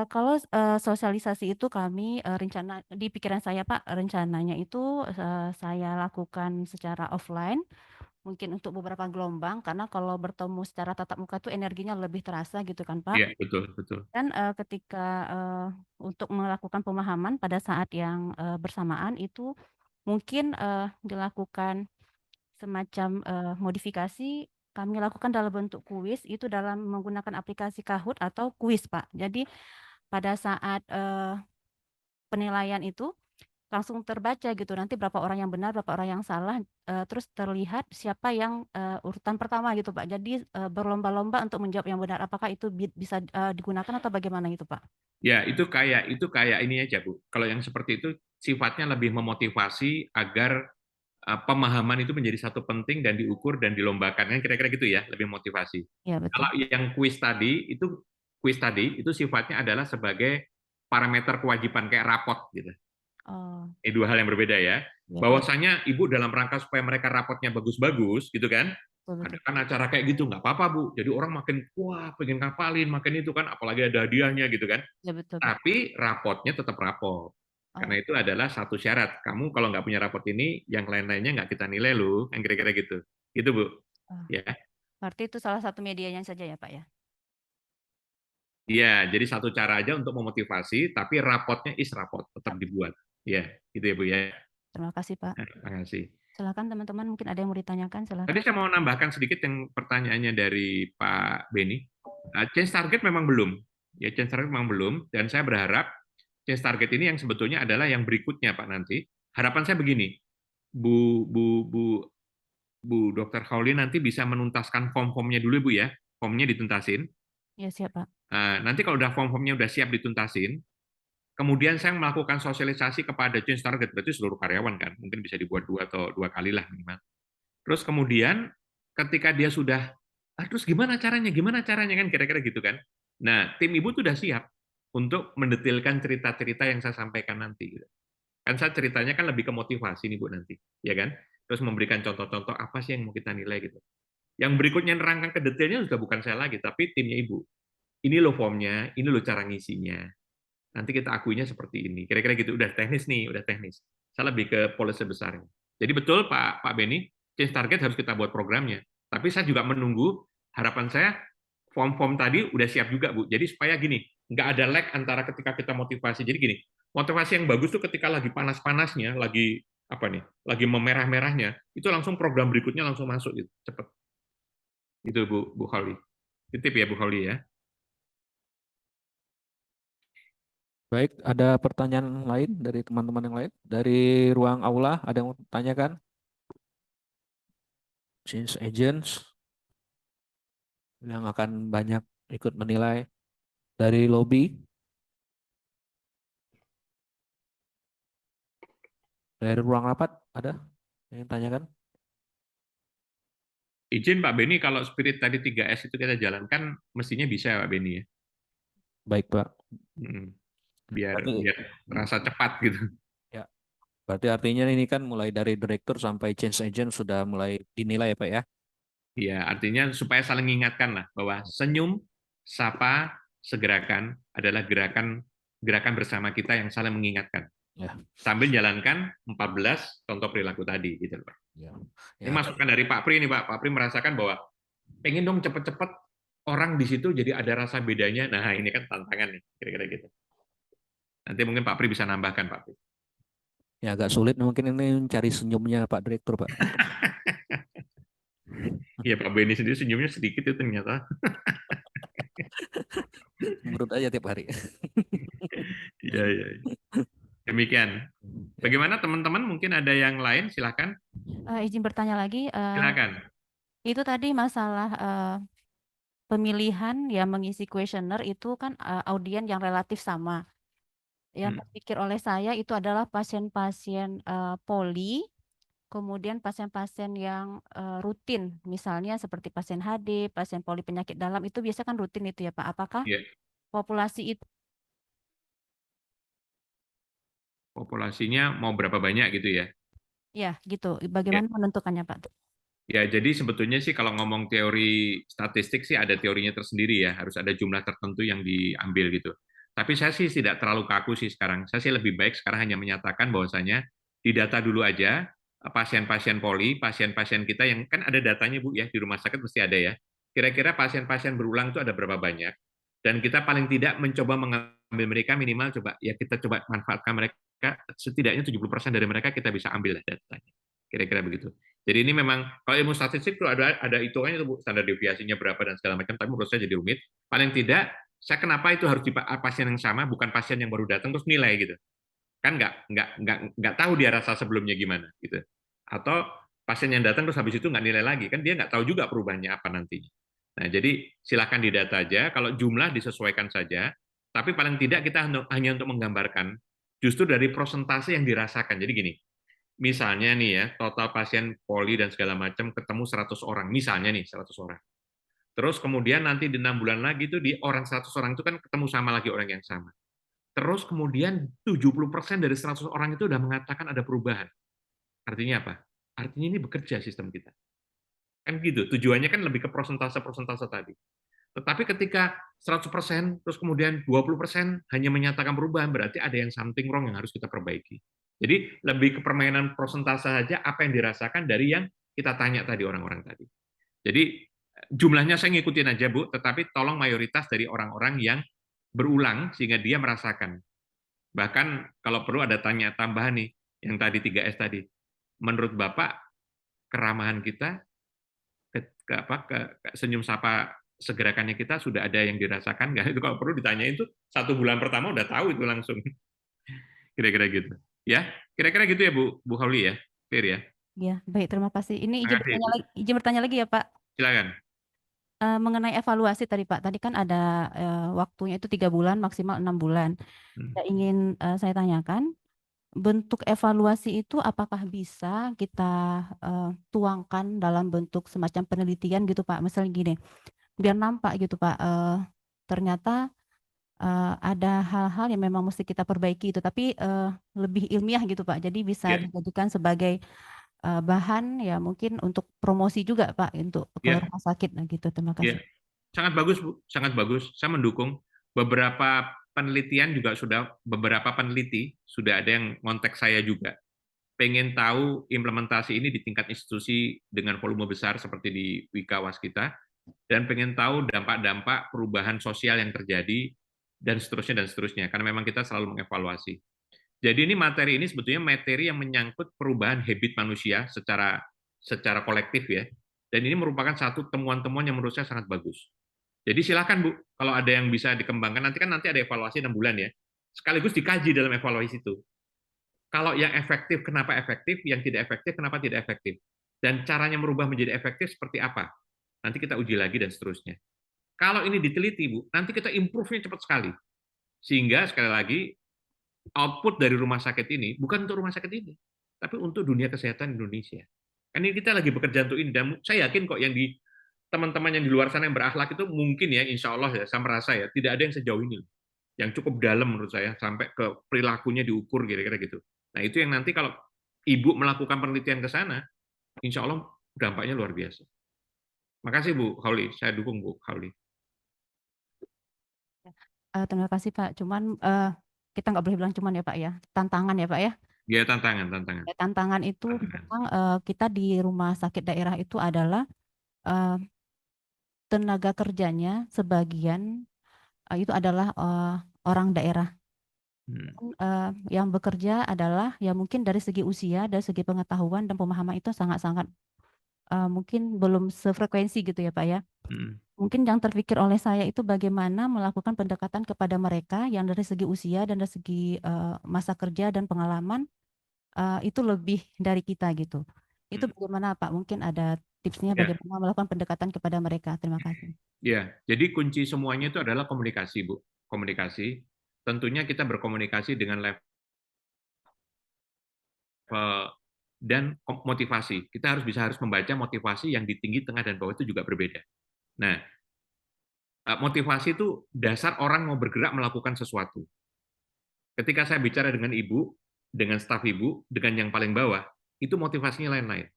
Kalau sosialisasi itu kami rencana di pikiran saya Pak, rencananya itu saya lakukan secara offline, mungkin untuk beberapa gelombang, karena kalau bertemu secara tatap muka itu energinya lebih terasa gitu kan Pak. Iya, betul. Dan ketika untuk melakukan pemahaman pada saat yang bersamaan itu mungkin dilakukan semacam modifikasi, kami lakukan dalam bentuk kuis, itu dalam menggunakan aplikasi Kahoot atau kuis Pak. Jadi pada saat penilaian itu langsung terbaca gitu, nanti berapa orang yang benar, berapa orang yang salah, terus terlihat siapa yang urutan pertama gitu Pak. Jadi berlomba-lomba untuk menjawab yang benar. Apakah itu bisa digunakan atau bagaimana itu Pak? Ya, itu kayak ini aja Bu. Kalau yang seperti itu sifatnya lebih memotivasi agar pemahaman itu menjadi satu penting dan diukur dan dilombakan, kan kira-kira gitu ya, lebih motivasi. Ya, betul. Kalau yang kuis tadi itu sifatnya adalah sebagai parameter kewajiban kayak rapot gitu. Ini dua hal yang berbeda ya. Bahwasanya Ibu dalam rangka supaya mereka rapotnya bagus-bagus gitu kan, ada kan acara kayak gitu, nggak apa-apa Bu. Jadi orang makin wah pengen ngapalin, makin itu kan, apalagi ada hadiahnya gitu kan. Ya, betul. Tapi rapotnya tetap rapot. Karena itu adalah satu syarat. Kamu kalau nggak punya rapot ini, yang lain-lainnya nggak kita nilai loh, yang kira-kira gitu. Gitu, Bu. Ya. Berarti itu salah satu medianya saja ya, Pak ya? Iya, jadi satu cara aja untuk memotivasi, tapi rapotnya rapot, tetap dibuat. Ya, gitu ya, Bu ya. Terima kasih, Pak. Terima kasih. Silakan teman-teman, mungkin ada yang mau ditanyakan, silakan. Tadi saya mau nambahkan sedikit yang pertanyaannya dari Pak Beni. Change target memang belum. Ya, change target memang belum, dan saya berharap change target ini yang sebetulnya adalah yang berikutnya Pak nanti. Harapan saya begini, Bu Dr. Hauli nanti bisa menuntaskan form-formnya dulu Bu ya, formnya dituntasin. Ya siap, Pak. Nanti kalau udah form-formnya udah siap dituntasin, kemudian saya melakukan sosialisasi kepada change target, berarti seluruh karyawan kan, mungkin bisa dibuat 2 kali lah minimal. Terus kemudian ketika dia sudah, terus gimana caranya kan kira-kira gitu kan. Nah, tim ibu tuh udah siap untuk mendetilkan cerita-cerita yang saya sampaikan nanti. Gitu. Kan saya ceritanya kan lebih ke motivasi nih Bu nanti, ya kan? Terus memberikan contoh-contoh apa sih yang mau kita nilai gitu. Yang berikutnya nerangkan ke detailnya sudah bukan saya lagi, tapi timnya Ibu. Ini loh formnya, ini loh cara ngisinya. Nanti kita akuinya seperti ini. Kira-kira gitu, udah teknis nih, udah teknis. Saya lebih ke policy besarnya. Jadi betul Pak Beni, change target harus kita buat programnya. Tapi saya juga menunggu, harapan saya form-form tadi udah siap juga Bu. Jadi supaya gini, nggak ada lag antara ketika kita motivasi. Jadi gini, motivasi yang bagus tuh ketika lagi panas-panasnya, lagi apa nih, lagi memerah-merahnya, itu langsung program berikutnya langsung masuk gitu, cepet. Itu Bu Kholi. Titip ya Bu Kholi ya. Baik, ada pertanyaan lain dari teman-teman yang lain? Dari ruang aula, ada yang mau tanyakan? Change agents yang akan banyak ikut menilai. Dari lobby, dari ruang rapat, ada yang tanyakan? Izin Pak Beni, kalau spirit tadi 3S itu kita jalankan, mestinya bisa ya Pak Beni ya. Baik, Pak. Biar Berarti, terasa cepat gitu. ya, berarti artinya ini kan mulai dari direktur sampai change agent sudah mulai dinilai ya Pak ya? Ya, artinya supaya saling mengingatkan lah bahwa senyum, sapa, segerakan adalah gerakan bersama kita yang saling mengingatkan. Ya. Sambil jalankan 14 contoh perilaku tadi gitu Pak. Ya. Ini masukan dari Pak Pri nih Pak. Pak Pri merasakan bahwa pengen dong cepet-cepet orang di situ jadi ada rasa bedanya. Nah, ini kan tantangan nih, kira-kira gitu. Nanti mungkin Pak Pri bisa nambahkan Pak Pri. Ya agak sulit mungkin ini mencari senyumnya Pak Direktur Pak. Iya Pak Beni sendiri senyumnya sedikit itu ternyata. Menurut aja tiap hari. Iya, iya. Demikian. Bagaimana teman-teman? Mungkin ada yang lain? Silakan. Izin bertanya lagi. Silakan. Itu tadi masalah pemilihan yang mengisi kuesioner itu kan audien yang relatif sama. Yang terpikir oleh saya itu adalah pasien-pasien poli, kemudian pasien-pasien yang rutin, misalnya seperti pasien HD, pasien poli penyakit dalam, itu biasa kan rutin itu ya Pak. Apakah Ya. populasi itu? Populasinya mau berapa banyak gitu ya? Ya, gitu. Bagaimana menentukannya Pak? Ya, jadi sebetulnya sih kalau ngomong teori statistik sih ada teorinya tersendiri ya, harus ada jumlah tertentu yang diambil gitu. Tapi saya sih tidak terlalu kaku sih sekarang. Saya sih lebih baik sekarang hanya menyatakan bahwasanya di data dulu aja pasien-pasien poli, pasien-pasien kita yang kan ada datanya Bu ya, di rumah sakit mesti ada ya. Kira-kira pasien-pasien berulang itu ada berapa banyak? Dan kita paling tidak mencoba mengambil mereka minimal coba ya kita coba manfaatkan mereka setidaknya 70% dari mereka kita bisa ambil datanya. Kira-kira begitu. Jadi ini memang kalau ilmu statistik itu ada hitungannya itu Bu, standar deviasinya berapa dan segala macam, tapi menurut saya jadi rumit. Paling tidak saya kenapa itu harus di pasien yang sama, bukan pasien yang baru datang terus nilai gitu. Kan nggak tahu dia rasa sebelumnya gimana gitu. Atau pasien yang datang terus habis itu nggak nilai lagi, kan dia nggak tahu juga perubahannya apa nantinya. Nah, jadi silakan didata aja, kalau jumlah disesuaikan saja, tapi paling tidak kita hanya untuk menggambarkan justru dari persentase yang dirasakan. Jadi gini, misalnya nih ya, total pasien poli dan segala macam ketemu 100 orang, misalnya nih 100 orang. Terus kemudian nanti di 6 bulan lagi itu di orang 100 orang itu kan ketemu sama lagi orang yang sama. Terus kemudian 70% dari 100 orang itu udah mengatakan ada perubahan. Artinya apa? Artinya ini bekerja sistem kita. Kan gitu, tujuannya kan lebih ke persentase-persentase tadi. Tetapi ketika 100%, terus kemudian 20% hanya menyatakan perubahan, berarti ada yang something wrong yang harus kita perbaiki. Jadi lebih ke permainan persentase saja apa yang dirasakan dari yang kita tanya tadi orang-orang tadi. Jadi jumlahnya saya ngikutin aja Bu, tetapi tolong mayoritas dari orang-orang yang berulang sehingga dia merasakan. Bahkan kalau perlu ada tanya tambahan nih, yang tadi 3S tadi. Menurut Bapak, keramahan kita, senyum sapa segerakannya kita sudah ada yang dirasakan nggak? Itu kalau perlu ditanya itu 1 bulan pertama udah tahu itu langsung. Kira-kira gitu. Ya, kira-kira gitu ya Bu Hauli ya, clear ya. Ya, baik, terima kasih. Ini Terima kasih, Bu. izin bertanya lagi ya Pak. Silakan. mengenai evaluasi tadi Pak, tadi kan ada waktunya itu 3 bulan, maksimal 6 bulan. Yang ingin saya tanyakan, bentuk evaluasi itu apakah bisa kita tuangkan dalam bentuk semacam penelitian gitu Pak? Misalnya gini, biar nampak gitu Pak, ternyata ada hal-hal yang memang mesti kita perbaiki itu, tapi lebih ilmiah gitu Pak. Jadi bisa Ya, dijadikan sebagai bahan ya mungkin untuk promosi juga Pak, untuk ke ya, rumah sakit. Nah gitu, terima ya. kasih. Sangat bagus, Bu. Sangat bagus. Saya mendukung. Beberapa penelitian juga beberapa peneliti sudah ada yang ngontek saya juga. Pengen tahu implementasi ini di tingkat institusi dengan volume besar seperti di Wika Waskita, dan pengen tahu dampak-dampak perubahan sosial yang terjadi, dan seterusnya, karena memang kita selalu mengevaluasi. Jadi ini sebetulnya materi yang menyangkut perubahan habit manusia secara kolektif ya, dan ini merupakan satu temuan-temuan yang menurut saya sangat bagus. Jadi silakan Bu, kalau ada yang bisa dikembangkan, nanti ada evaluasi 6 bulan ya, sekaligus dikaji dalam evaluasi itu. Kalau yang efektif, kenapa efektif? Yang tidak efektif, kenapa tidak efektif? Dan caranya merubah menjadi efektif seperti apa? Nanti kita uji lagi dan seterusnya. Kalau ini diteliti, Bu, nanti kita improve-nya cepat sekali. Sehingga, sekali lagi, output dari rumah sakit ini, bukan untuk rumah sakit ini, tapi untuk dunia kesehatan Indonesia. Kan ini kita lagi bekerja untuk ini, dan saya yakin kok yang di teman-teman yang di luar sana yang berakhlak itu mungkin ya, insya Allah ya, saya merasa ya, tidak ada yang sejauh ini. Yang cukup dalam menurut saya, sampai ke perilakunya diukur, kira-kira gitu. Nah, itu yang nanti kalau Ibu melakukan penelitian ke sana, insya Allah dampaknya luar biasa. Makasih Bu Hauli, saya dukung Bu Hauli. Terima kasih Pak. Cuman kita nggak boleh bilang cuman ya Pak ya, tantangan ya Pak ya. Ya, tantangan. Ya, tantangan itu memang kita di rumah sakit daerah itu adalah tenaga kerjanya sebagian itu adalah orang daerah. Yang bekerja adalah ya mungkin dari segi usia, dari segi pengetahuan dan pemahaman itu sangat-sangat mungkin belum sefrekuensi gitu ya Pak ya. Mungkin yang terpikir oleh saya itu bagaimana melakukan pendekatan kepada mereka yang dari segi usia dan dari segi masa kerja dan pengalaman itu lebih dari kita gitu. Itu bagaimana Pak? Mungkin ada tipsnya bagaimana melakukan pendekatan kepada mereka. Terima kasih. Ya, jadi kunci semuanya itu adalah komunikasi, Bu. Komunikasi. Tentunya kita berkomunikasi dengan level dan motivasi. Kita harus membaca motivasi yang di tinggi, tengah, dan bawah itu juga berbeda. Nah, motivasi itu dasar orang mau bergerak melakukan sesuatu. Ketika saya bicara dengan Ibu, dengan staf Ibu, dengan yang paling bawah, itu motivasinya lain-lain.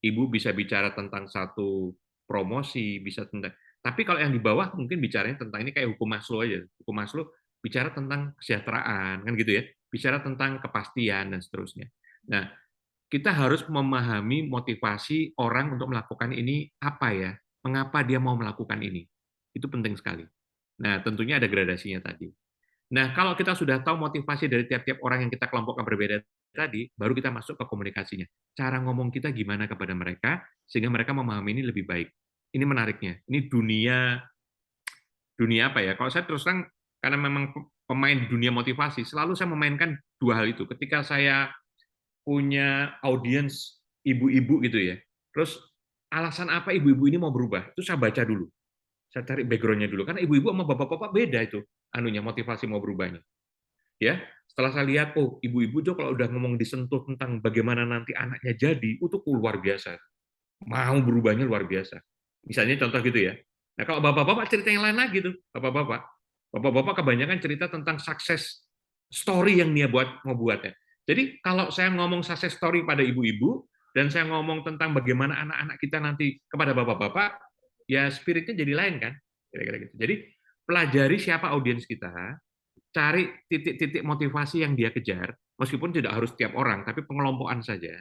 Ibu bisa bicara tentang satu promosi, bisa tentang. Tapi kalau yang di bawah mungkin bicaranya tentang ini kayak hukum Maslow aja. Hukum Maslow bicara tentang kesejahteraan, kan gitu ya. Bicara tentang kepastian dan seterusnya. Nah, kita harus memahami motivasi orang untuk melakukan ini apa ya, mengapa dia mau melakukan ini. Itu penting sekali. Nah, tentunya ada gradasinya tadi. Nah, kalau kita sudah tahu motivasi dari tiap-tiap orang yang kita kelompokkan berbeda tadi, baru kita masuk ke komunikasinya. Cara ngomong kita gimana kepada mereka, sehingga mereka memahami ini lebih baik. Ini menariknya. Ini dunia apa ya? Kalau saya terus terang, karena memang pemain di dunia motivasi, selalu saya memainkan dua hal itu. Ketika saya punya audiens ibu-ibu gitu ya, terus alasan apa ibu-ibu ini mau berubah, itu saya baca dulu. Saya cari background-nya dulu, karena ibu-ibu sama bapak-bapak beda itu anunya motivasi mau berubahnya. Ya, setelah saya lihat, oh ibu-ibu tuh kalau udah ngomong disentuh tentang bagaimana nanti anaknya jadi, itu luar biasa. Mau berubahnya luar biasa. Misalnya contoh gitu ya. Nah kalau bapak-bapak cerita yang lain lagi tuh, bapak-bapak kebanyakan cerita tentang sukses story yang dia mau buatnya. Jadi kalau saya ngomong success story pada ibu-ibu, dan saya ngomong tentang bagaimana anak-anak kita nanti kepada bapak-bapak, ya spiritnya jadi lain kan, kira-kira gitu. Jadi pelajari siapa audiens kita, cari titik-titik motivasi yang dia kejar, meskipun tidak harus tiap orang, tapi pengelompokan saja.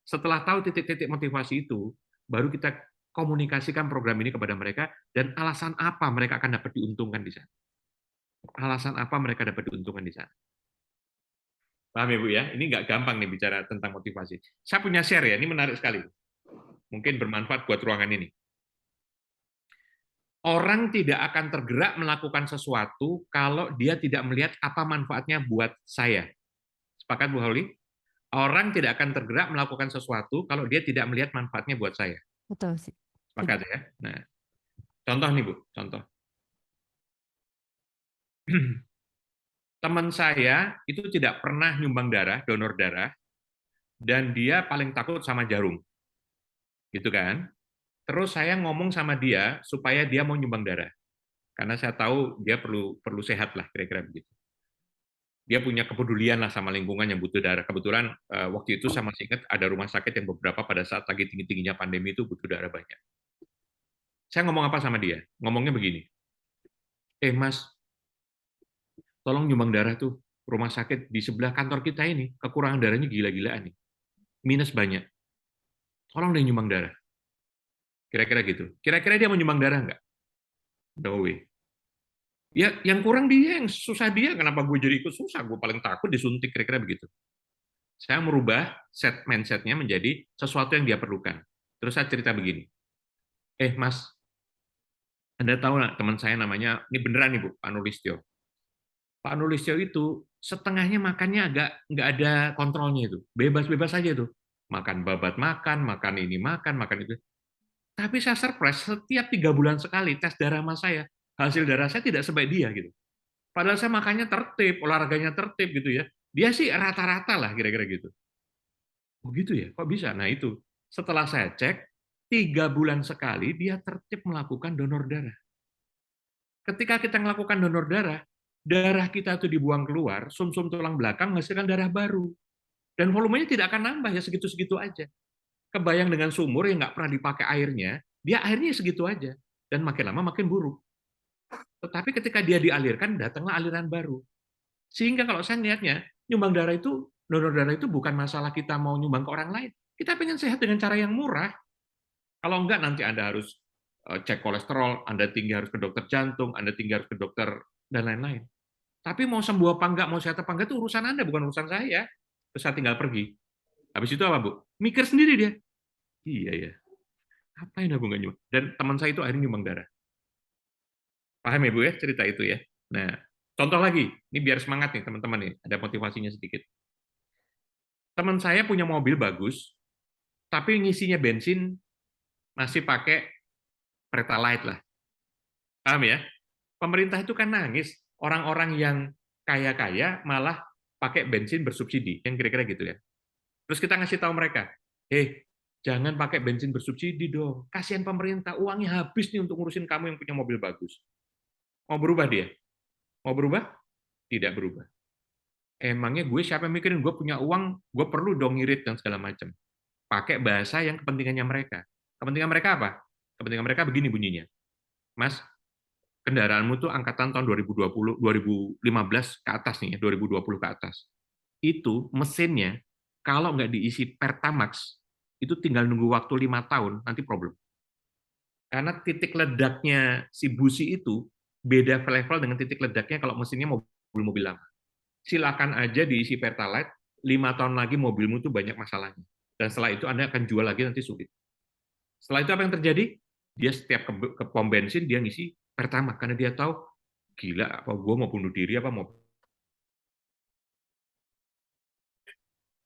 Setelah tahu titik-titik motivasi itu, baru kita komunikasikan program ini kepada mereka, dan alasan apa mereka akan dapat diuntungkan di sana. Alasan apa mereka dapat diuntungkan di sana. Paham ya Bu ya? Ini nggak gampang nih bicara tentang motivasi. Saya punya share ya, ini menarik sekali. Mungkin bermanfaat buat ruangan ini. Orang tidak akan tergerak melakukan sesuatu kalau dia tidak melihat apa manfaatnya buat saya. Sepakat Bu Hauli? Orang tidak akan tergerak melakukan sesuatu kalau dia tidak melihat manfaatnya buat saya. Betul sih. Sepakat ya? Nah, Contoh nih Bu, contoh. Teman saya itu tidak pernah nyumbang darah, donor darah, dan dia paling takut sama jarum, gitu kan? Terus saya ngomong sama dia supaya dia mau nyumbang darah, karena saya tahu dia perlu perlu sehat lah, kira-kira begitu. Dia punya kepedulian lah sama lingkungan yang butuh darah. Kebetulan waktu itu saya masih ingat ada rumah sakit yang beberapa pada saat lagi tinggi-tingginya pandemi itu butuh darah banyak. Saya ngomong apa sama dia? Ngomongnya begini, Mas, tolong nyumbang darah tuh. Rumah sakit di sebelah kantor kita ini, kekurangan darahnya gila-gilaan nih. Minus banyak. Tolong deh nyumbang darah. Kira-kira gitu. Kira-kira dia mau nyumbang darah nggak? No way. Ya, yang kurang dia, yang susah dia. Kenapa gue jadi ikut susah? Gue paling takut disuntik, kira-kira begitu. Saya merubah mindset-nya menjadi sesuatu yang dia perlukan. Terus saya cerita begini, Mas, Anda tahu nggak teman saya namanya, ini beneran nih Bu, Pak Nulistyo. Pak Nulistyo itu setengahnya makannya agak nggak ada kontrolnya itu, bebas-bebas aja tuh, makan babat makan ini makan itu. Tapi saya surprise setiap 3 bulan sekali tes darah sama saya, hasil darah saya tidak sebaik dia gitu. Padahal saya makannya tertib, olahraganya tertib gitu ya. Dia sih rata-rata lah kira-kira gitu. Begitu ya, kok bisa? Nah itu setelah saya cek 3 bulan sekali dia tertib melakukan donor darah. Ketika kita melakukan donor darah, darah kita itu dibuang keluar, sumsum tulang belakang menghasilkan darah baru. Dan volumenya tidak akan nambah, ya segitu-segitu aja. Kebayang dengan sumur yang nggak pernah dipakai airnya, dia airnya segitu aja. Dan makin lama makin buruk. Tetapi ketika dia dialirkan, datanglah aliran baru. Sehingga kalau saya lihatnya, nyumbang darah itu, donor darah itu bukan masalah kita mau nyumbang ke orang lain. Kita pengen sehat dengan cara yang murah. Kalau enggak, nanti Anda harus cek kolesterol, Anda tinggi harus ke dokter jantung, Anda tinggi harus ke dokter, dan lain-lain. Tapi mau sembuh apa enggak, mau sehat apa enggak, itu urusan Anda, bukan urusan saya. Terus saya tinggal pergi. Habis itu apa, Bu? Mikir sendiri dia. Iya ya, apa yang aku nggak nyumbang? Dan teman saya itu akhirnya nyumbang darah. Paham ya, Bu, ya, cerita itu ya? Nah, contoh lagi, ini biar semangat nih teman-teman nih, ada motivasinya sedikit. Teman saya punya mobil bagus, tapi ngisinya bensin masih pakai Pertalite lah. Paham ya? Pemerintah itu kan nangis, orang-orang yang kaya-kaya malah pakai bensin bersubsidi, yang kira-kira gitu ya. Terus kita ngasih tahu mereka, jangan pakai bensin bersubsidi dong, kasihan pemerintah, uangnya habis nih untuk ngurusin kamu yang punya mobil bagus. Mau berubah dia? Mau berubah? Tidak berubah. Emangnya gue siapa yang mikirin gue punya uang, gue perlu dong ngirit dan segala macam. Pakai bahasa yang kepentingannya mereka. Kepentingan mereka apa? Kepentingan mereka begini bunyinya. Mas, kendaraanmu tuh angkatan tahun 2020, 2015 ke atas nih, 2020 ke atas. Itu mesinnya, kalau nggak diisi Pertamax, itu tinggal nunggu waktu 5 tahun, nanti problem. Karena titik ledaknya si busi itu beda level dengan titik ledaknya kalau mesinnya mobil-mobil lama. Silakan aja diisi Pertalite, 5 tahun lagi mobilmu tuh banyak masalahnya. Dan setelah itu Anda akan jual lagi nanti sulit. Setelah itu apa yang terjadi? Dia setiap ke pom bensin dia ngisi Pertamax karena dia tahu gila apa gue mau bunuh diri apa mau.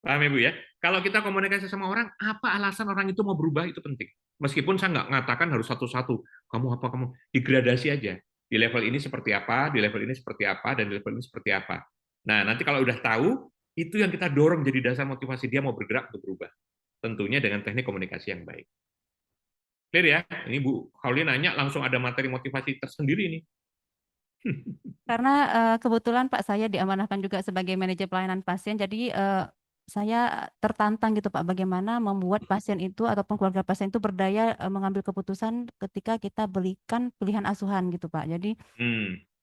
Paham ya Bu ya? Kalau kita komunikasi sama orang, apa alasan orang itu mau berubah itu penting. Meskipun saya nggak mengatakan harus satu-satu, kamu apa, kamu digradasi aja. Di level ini seperti apa, di level ini seperti apa, dan di level ini seperti apa. Nah, nanti kalau udah tahu, itu yang kita dorong jadi dasar motivasi dia mau bergerak untuk berubah. Tentunya dengan teknik komunikasi yang baik. Clear ya? Ini Bu Hauli nanya, langsung ada materi motivasi tersendiri nih. Karena kebetulan Pak saya diamanahkan juga sebagai manajer pelayanan pasien, jadi saya tertantang gitu Pak, bagaimana membuat pasien itu ataupun keluarga pasien itu berdaya mengambil keputusan ketika kita berikan pilihan asuhan gitu Pak. Jadi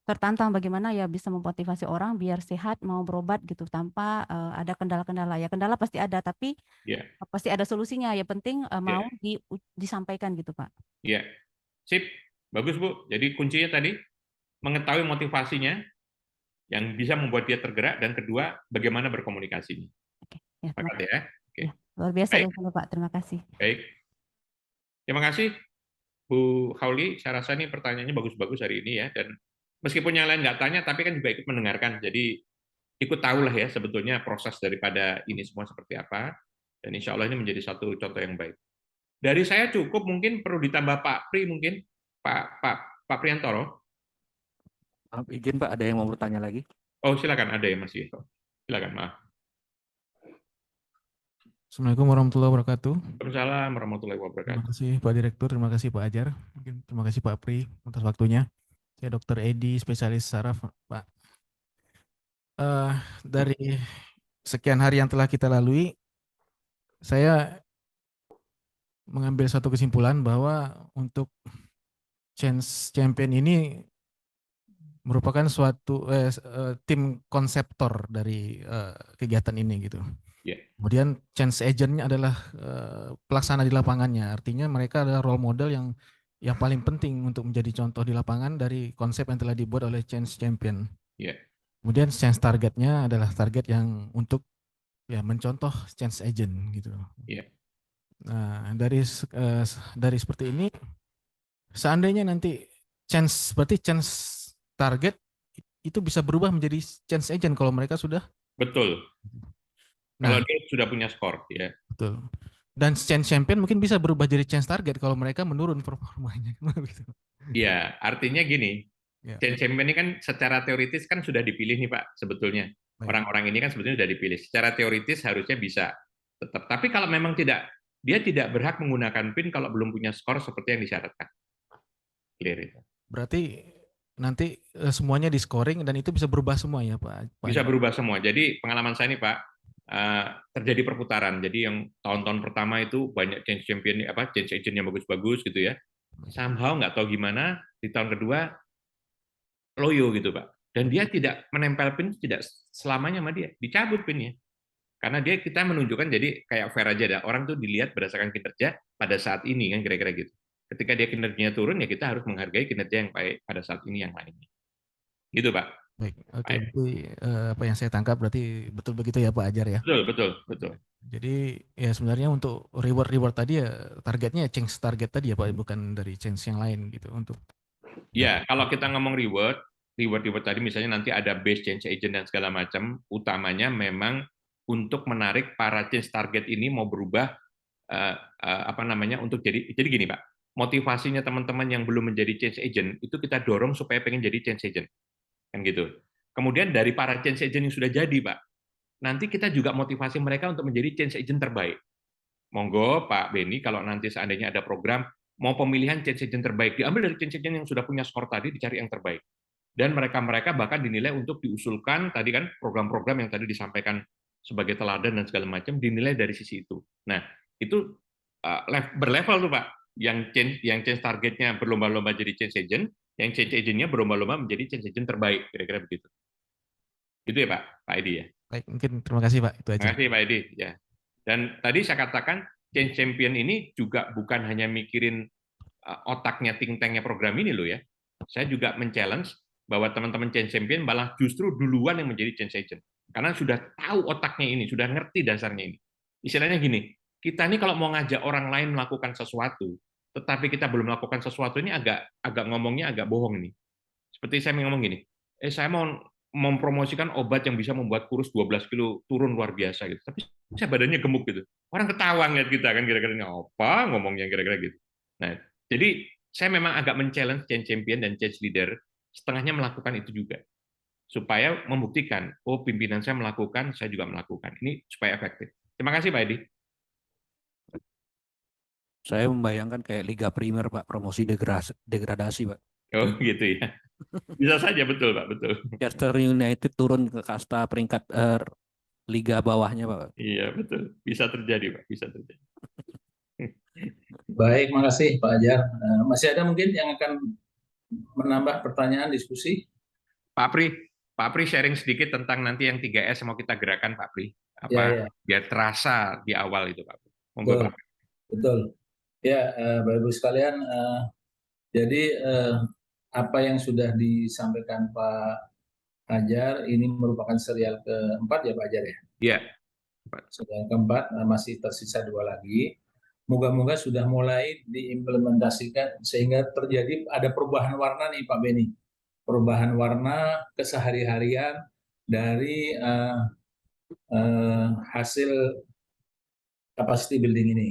tertantang bagaimana ya bisa memotivasi orang biar sehat mau berobat gitu tanpa ada kendala-kendala. Ya kendala pasti ada, tapi pasti ada solusinya. Ya penting mau disampaikan gitu Pak. Iya, sip, bagus Bu. Jadi kuncinya tadi mengetahui motivasinya yang bisa membuat dia tergerak, dan kedua bagaimana berkomunikasinya. Oke, ya, Oke. Ya, luar biasa Baik. ya Pak. Terima kasih. Baik. Terima kasih Bu Hauli. Saya rasa ini pertanyaannya bagus-bagus hari ini ya. Dan meskipun yang lain nggak tanya, tapi kan juga ikut mendengarkan. Jadi ikut tahu lah ya sebetulnya proses daripada ini semua seperti apa. Dan insya Allah ini menjadi satu contoh yang baik. Dari saya cukup, mungkin perlu ditambah Pak Pri mungkin. Pak Priantoro. Maaf, izin Pak, ada yang mau bertanya lagi? Oh, silakan, ada yang masih. Silakan, maaf. Assalamualaikum warahmatullahi wabarakatuh. Waalaikumsalam warahmatullahi Terima wabarakatuh. kasih Pak Direktur, terima kasih Pak Ajar, mungkin terima kasih Pak Pri atas waktunya. Saya Dr. Edi, spesialis saraf, Pak. Dari sekian hari yang telah kita lalui, saya mengambil satu kesimpulan bahwa untuk Chance Champion ini merupakan suatu tim konseptor dari kegiatan ini gitu. Ya. Kemudian change agent-nya adalah pelaksana di lapangannya. Artinya mereka adalah role model yang paling penting untuk menjadi contoh di lapangan dari konsep yang telah dibuat oleh Change Champion. Ya. Kemudian change targetnya adalah target yang untuk ya mencontoh change agent gitu. Ya. Nah, dari seperti ini, seandainya nanti berarti change target itu bisa berubah menjadi change agent kalau mereka sudah. Betul. Nah, Kalau dia sudah punya skor, ya. betul. Dan change champion mungkin bisa berubah jadi change target kalau mereka menurun performanya. Iya, artinya gini, Ya. change champion ini kan secara teoritis kan sudah dipilih nih Pak, sebetulnya. Baik. Orang-orang ini kan sebetulnya sudah dipilih. Secara teoritis harusnya bisa tetap. Tapi kalau memang dia tidak berhak menggunakan PIN kalau belum punya skor seperti yang disyaratkan. Clear itu. Berarti nanti semuanya di scoring dan itu bisa berubah semua ya Pak? Bisa berubah semua. Jadi pengalaman saya nih Pak, terjadi perputaran. Jadi yang tahun-tahun pertama itu banyak change champion, change agent yang bagus-bagus gitu ya. Somehow nggak tahu gimana di tahun kedua loyo gitu Pak. Dan dia tidak menempel pin, tidak selamanya sama dia, dicabut pinnya. Karena kita menunjukkan jadi kayak fair aja dah. Orang tuh dilihat berdasarkan kinerja pada saat ini kan kira-kira gitu. Ketika dia kinerjanya turun ya kita harus menghargai kinerja yang baik pada saat ini yang lainnya. Gitu Pak. Baik, oke. Apa yang saya tangkap berarti betul begitu ya Pak Ajar ya? Betul. Jadi ya sebenarnya untuk reward tadi ya targetnya change target tadi ya Pak, bukan dari change yang lain gitu untuk. Ya, kalau kita ngomong reward tadi misalnya nanti ada base change agent dan segala macam, utamanya memang untuk menarik para change target ini mau berubah untuk jadi gini Pak. Motivasinya teman-teman yang belum menjadi change agent itu kita dorong supaya pengen jadi change agent. Kan gitu. Kemudian dari para change agent yang sudah jadi, Pak, nanti kita juga motivasi mereka untuk menjadi change agent terbaik. Monggo Pak Beni, kalau nanti seandainya ada program mau pemilihan change agent terbaik, diambil dari change agent yang sudah punya skor tadi, dicari yang terbaik. Dan mereka bahkan dinilai untuk diusulkan, tadi kan program-program yang tadi disampaikan sebagai teladan dan segala macam, dinilai dari sisi itu. Nah, itu berlevel tuh Pak. Yang change targetnya berlomba-lomba jadi change agent, yang change agent-nya berlomba-lomba menjadi change agent terbaik, kira-kira begitu. Itu ya Pak Edi ya. Baik, mungkin terima kasih Pak, itu aja. Terima kasih Pak Edi ya. Dan tadi saya katakan change champion ini juga bukan hanya mikirin otaknya think tanknya program ini loh ya. Saya juga men-challenge bahwa teman-teman change champion malah justru duluan yang menjadi change agent. Karena sudah tahu otaknya ini, sudah ngerti dasarnya ini. Istilahnya gini, kita ini kalau mau ngajak orang lain melakukan sesuatu, tetapi kita belum melakukan sesuatu ini agak ngomongnya agak bohong ini. Seperti saya ngomong gini, saya mau mempromosikan obat yang bisa membuat kurus 12 kilo turun luar biasa gitu. Tapi saya badannya gemuk gitu. Orang ketawa ngeliat kita kan kira-kira apa ngomongnya kira-kira gitu. Nah, jadi saya memang agak men-challenge change champion dan change leader setengahnya melakukan itu juga. Supaya membuktikan, oh pimpinan saya melakukan, saya juga melakukan. Ini supaya efektif. Terima kasih Pak Edi. Saya membayangkan kayak Liga Primer Pak, promosi degradasi Pak. Oh gitu ya. Bisa saja, betul Pak, betul. Manchester United turun ke kasta peringkat liga bawahnya Pak. Iya betul, bisa terjadi Pak, bisa terjadi. Baik, makasih Pak Ajar. Masih ada mungkin yang akan menambah pertanyaan diskusi? Pak Pri sharing sedikit tentang nanti yang 3S mau kita gerakan Pak Pri. Ya. Biar terasa di awal itu Pak. Monggo, Pak. Betul. Ya, Bapak Ibu sekalian, jadi apa yang sudah disampaikan Pak Ajar ini merupakan serial keempat ya Pak Ajar ya? Iya. Serial keempat, masih tersisa 2 lagi. Moga-moga sudah mulai diimplementasikan sehingga terjadi ada perubahan warna nih Pak Beni. Perubahan warna kesehari-harian dari hasil capacity building ini.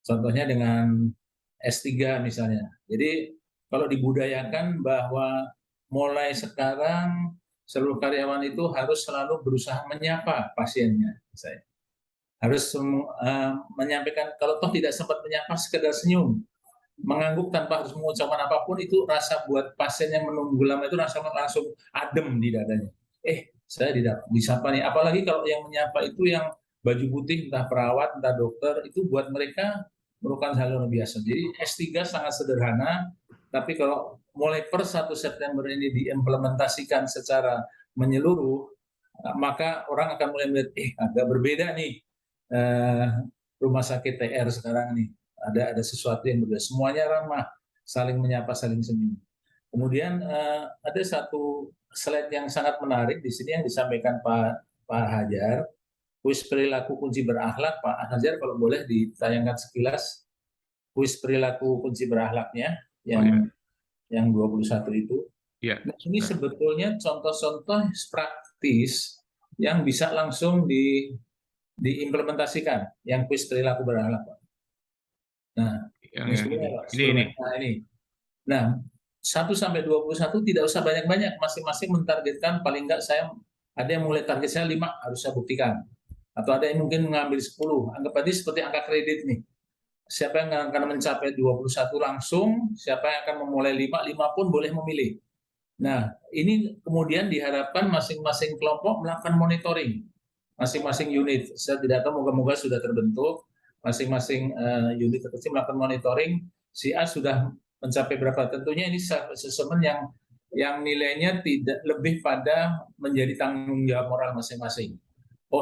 Contohnya dengan S3 misalnya. Jadi kalau dibudayakan bahwa mulai sekarang seluruh karyawan itu harus selalu berusaha menyapa pasiennya. Saya harus menyampaikan, kalau toh tidak sempat menyapa, sekedar senyum, mengangguk tanpa harus mengucapkan apapun, itu rasa buat pasien yang menunggu lama itu rasa langsung adem di dadanya. Saya disapa nih. Apalagi kalau yang menyapa itu yang baju putih, entah perawat, entah dokter, itu buat mereka merupakan hal yang biasa. Jadi S3 sangat sederhana, tapi kalau mulai per 1 September ini diimplementasikan secara menyeluruh, maka orang akan mulai melihat, agak berbeda nih rumah sakit TR sekarang nih. Ada sesuatu yang berbeda. Semuanya ramah, saling menyapa, saling senyum. Kemudian ada satu slide yang sangat menarik di sini yang disampaikan Pak Hajar, kuis perilaku kunci berakhlak. Pak Hajar, kalau boleh ditayangkan sekilas kuis perilaku kunci berakhlaknya yang 21 itu. Ya. Nah, ini sebetulnya contoh-contoh praktis yang bisa langsung diimplementasikan, yang kuis perilaku berakhlak, Pak. Nah, ini. Nah, 1 sampai 21 tidak usah banyak-banyak, masing-masing mentargetkan paling enggak ada yang mulai target saya 5 harus saya buktikan. Atau ada yang mungkin mengambil 10. Anggap aja seperti angka kredit nih. Siapa yang akan mencapai 21 langsung, siapa yang akan memulai 5 pun boleh memilih. Nah, ini kemudian diharapkan masing-masing kelompok melakukan monitoring. Masing-masing unit. Saya tidak tahu, moga-moga sudah terbentuk. Masing-masing unit terkecil melakukan monitoring. Si A sudah mencapai berapa? Tentunya ini assessment yang nilainya tidak lebih pada menjadi tanggung jawab moral masing-masing.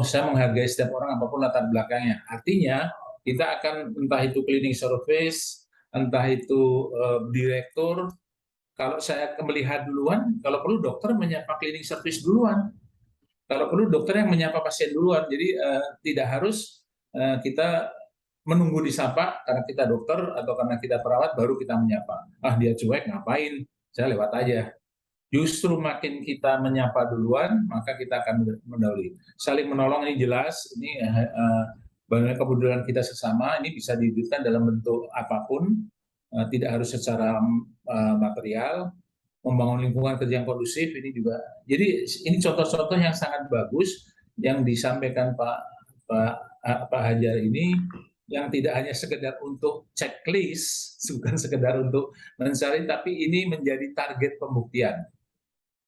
Saya menghargai setiap orang apapun latar belakangnya. Artinya kita akan, entah itu cleaning service, entah itu direktur, kalau saya melihat duluan, kalau perlu dokter menyapa cleaning service duluan. Kalau perlu dokter yang menyapa pasien duluan. Jadi tidak harus kita menunggu disapa karena kita dokter atau karena kita perawat baru kita menyapa. Dia cuek, ngapain? Saya lewat aja. Justru makin kita menyapa duluan, maka kita akan mendahului. Saling menolong ini jelas, ini bagaimana kepedulian kita sesama, ini bisa diwujudkan dalam bentuk apapun, tidak harus secara material, membangun lingkungan kerja yang kondusif, ini juga. Jadi ini contoh-contoh yang sangat bagus yang disampaikan Pak Hajar ini, yang tidak hanya sekedar untuk checklist, bukan sekedar untuk mencari, tapi ini menjadi target pembuktian.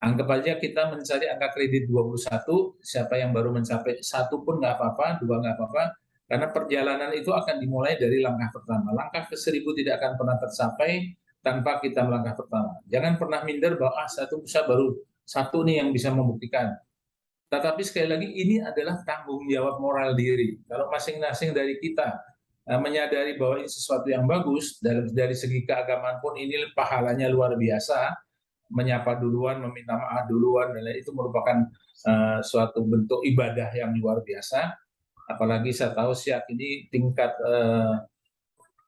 Anggap aja kita mencari angka kredit 21, siapa yang baru mencapai 1 pun nggak apa-apa, 2 nggak apa-apa, karena perjalanan itu akan dimulai dari langkah pertama. Langkah ke 1000 tidak akan pernah tercapai tanpa kita melangkah pertama. Jangan pernah minder bahwa saya baru 1 nih yang bisa membuktikan. Tetapi sekali lagi ini adalah tanggung jawab moral diri. Kalau masing-masing dari kita menyadari bahwa ini sesuatu yang bagus, dari segi keagamaan pun ini pahalanya luar biasa, menyapa duluan, meminta maaf duluan, dan itu merupakan suatu bentuk ibadah yang luar biasa. Apalagi saya tahu Siak ini tingkat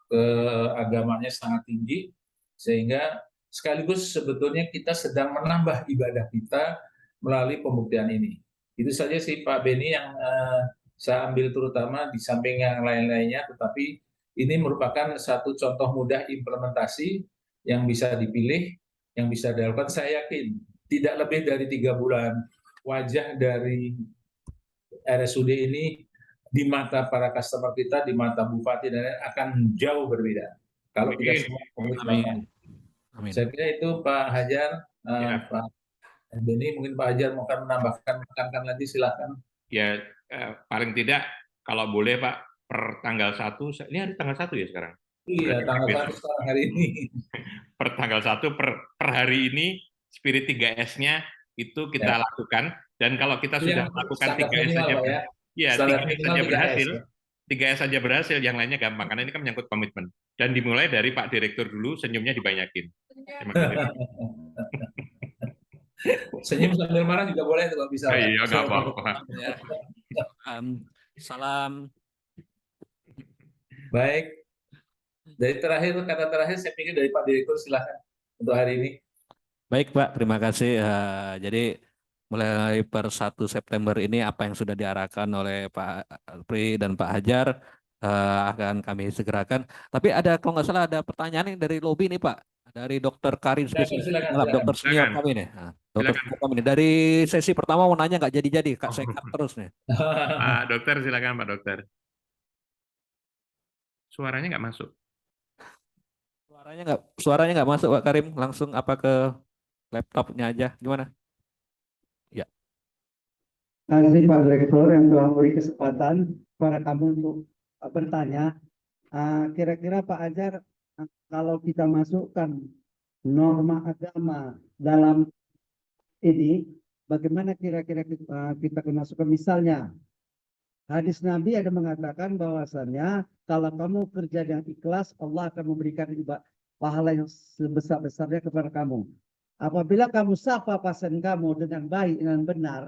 keagamanya sangat tinggi, sehingga sekaligus sebetulnya kita sedang menambah ibadah kita melalui pembuktian ini. Itu saja sih Pak Beni yang saya ambil, terutama di samping yang lain-lainnya, tetapi ini merupakan satu contoh mudah implementasi yang bisa dipilih, yang bisa dilakukan. Saya yakin tidak lebih dari 3 bulan wajah dari RSUD ini di mata para customer kita, di mata bupati dan lain akan jauh berbeda. Kalau kita semua komitmen. Saya kira itu Pak Hajar, Pak Beni, mungkin Pak Hajar mau menambahkan lagi, silakan. Ya, paling tidak kalau boleh Pak, per tanggal 1, ini hari tanggal 1 ya sekarang? Iya, tanggal 1 sekarang hari ini. Per tanggal 1, per hari ini, spirit 3S-nya itu kita lakukan, dan kalau kita sudah melakukan 3S saja, ya 3S saja berhasil, 3S saja berhasil, yang lainnya gampang, karena ini kan menyangkut komitmen. Dan dimulai dari Pak Direktur dulu, senyumnya dibanyakin. Terima kasih. Senyum sambil marah juga boleh kalau bisa. Iya, nggak apa-apa. Salam. Baik. Dari kata terakhir saya pikir dari Pak Direktur, silakan untuk hari ini. Baik Pak, terima kasih. Jadi mulai per 1 September ini apa yang sudah diarahkan oleh Pak Pri dan Pak Hajar akan kami segerakan. Tapi ada, kalau nggak salah ada pertanyaan yang dari lobby nih Pak. Dari Dokter Karim spesialis silakan. dokter senior Silakan. kami nih. Nah, dokter Silakan. senior kami nih. Dari sesi pertama mau nanya nggak jadi-jadi, Kak, saya cut terus nih. Pak Dokter, silakan Pak Dokter. Suaranya nggak masuk. Suaranya nggak masuk, Pak Karim. Langsung apa ke laptopnya aja, gimana? Ya. Terima kasih Pak Direktur yang telah memberi kesempatan kepada kami untuk bertanya. Kira-kira Pak Ajar, kalau kita masukkan norma agama dalam ini, bagaimana kira-kira kita masukkan? Misalnya, hadis Nabi ada mengatakan bahwasannya kalau kamu kerja dengan ikhlas, Allah akan memberikan pahala yang sebesar-besarnya kepada kamu. Apabila kamu sapa pasien kamu dengan baik dan benar,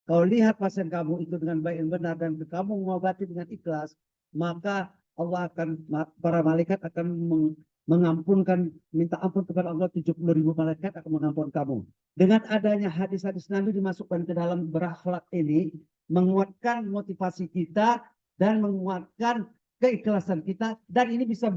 kau lihat pasien kamu itu dengan baik dan benar dan kamu mengobati dengan ikhlas, maka Allah akan, para malaikat akan mengampunkan, minta ampun kepada Allah, 70.000 malaikat akan mengampun kamu. Dengan adanya hadis-hadis Nabi dimasukkan ke dalam berakhlak ini, menguatkan motivasi kita dan menguatkan keikhlasan kita, dan ini bisa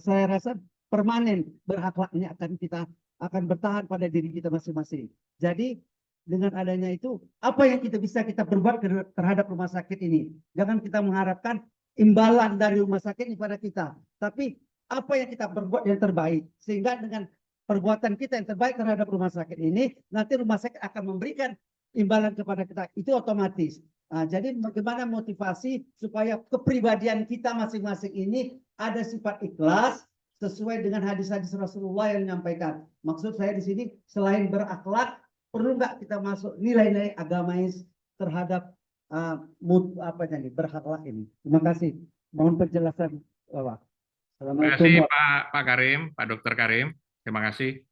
saya rasa permanen. Berakhlak ini akan bertahan pada diri kita masing-masing. Jadi dengan adanya itu, apa yang kita berbuat terhadap rumah sakit ini? Jangan kita mengharapkan imbalan dari rumah sakit ini pada kita, tapi apa yang kita berbuat yang terbaik, sehingga dengan perbuatan kita yang terbaik terhadap rumah sakit ini, nanti rumah sakit akan memberikan imbalan kepada kita, itu otomatis. Jadi bagaimana motivasi supaya kepribadian kita masing-masing ini ada sifat ikhlas sesuai dengan hadis-hadis Rasulullah yang menyampaikan. Maksud saya di sini, selain berakhlak, perlu nggak kita masuk nilai-nilai agamais terhadap berakhlak ini? Terima kasih. Mohon penjelasan, Bapak. Terima kasih Pak Karim, Pak Dokter Karim. Terima kasih.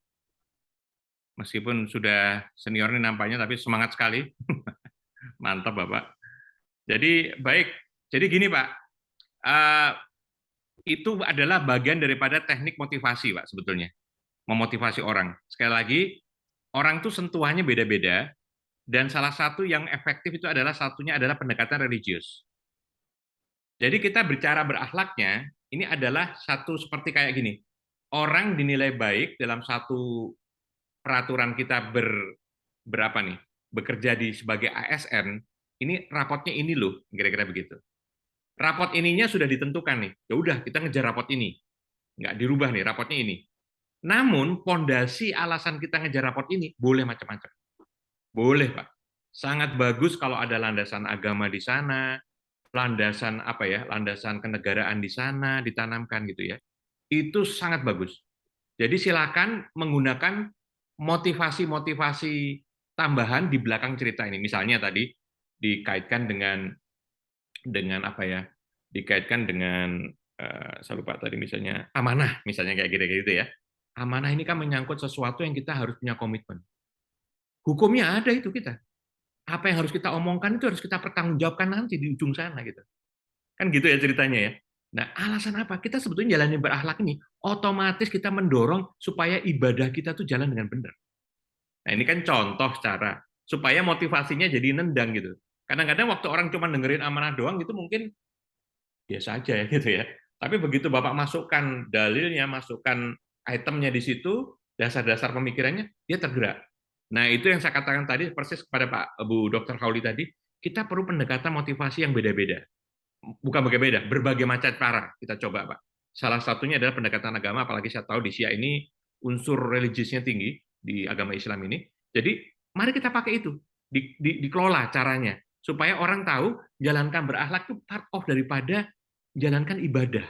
Meskipun sudah senior ini nampaknya, tapi semangat sekali. Mantap Bapak. Jadi baik. Jadi gini Pak, itu adalah bagian daripada teknik motivasi Pak sebetulnya. Memotivasi orang. Sekali lagi, orang itu sentuhannya beda-beda, dan salah satu yang efektif itu adalah pendekatan religius. Jadi kita bicara berakhlaknya, ini adalah satu seperti kayak gini. Orang dinilai baik dalam satu peraturan kita bekerja sebagai ASN, ini rapotnya ini loh, kira-kira begitu. Rapot ininya sudah ditentukan nih. Ya udah, kita ngejar rapot ini. Nggak dirubah nih, rapotnya ini. Namun, pondasi alasan kita ngejar rapot ini boleh macam-macam. Boleh, Pak. Sangat bagus kalau ada landasan agama di sana, landasan kenegaraan di sana ditanamkan gitu ya. Itu sangat bagus. Jadi silakan menggunakan motivasi-motivasi tambahan di belakang cerita ini. Misalnya tadi dikaitkan dengan dikaitkan dengan saya lupa tadi, misalnya amanah, misalnya kayak gitu ya. Amanah ini kan menyangkut sesuatu yang kita harus punya komitmen. Hukumnya ada itu kita. Apa yang harus kita omongkan itu harus kita pertanggungjawabkan nanti di ujung sana gitu. Kan gitu ya ceritanya ya. Nah, alasan apa? Kita sebetulnya jalan yang berakhlak ini, otomatis kita mendorong supaya ibadah kita tuh jalan dengan benar. Nah, ini kan contoh cara supaya motivasinya jadi nendang gitu. Kadang-kadang waktu orang cuma dengerin amanah doang gitu mungkin biasa aja ya gitu ya. Tapi begitu Bapak masukkan dalilnya, masukkan itemnya di situ, dasar-dasar pemikirannya, dia tergerak. Nah, itu yang saya katakan tadi persis kepada Bu Dr. Hauli tadi, kita perlu pendekatan motivasi yang beda-beda. Bukan berbeda, berbagai macam cara kita coba, Pak. Salah satunya adalah pendekatan agama, apalagi saya tahu di Syiah ini unsur religiusnya tinggi di agama Islam ini. Jadi, mari kita pakai itu, dikelola caranya, supaya orang tahu jalankan berakhlak itu part of daripada jalankan ibadah.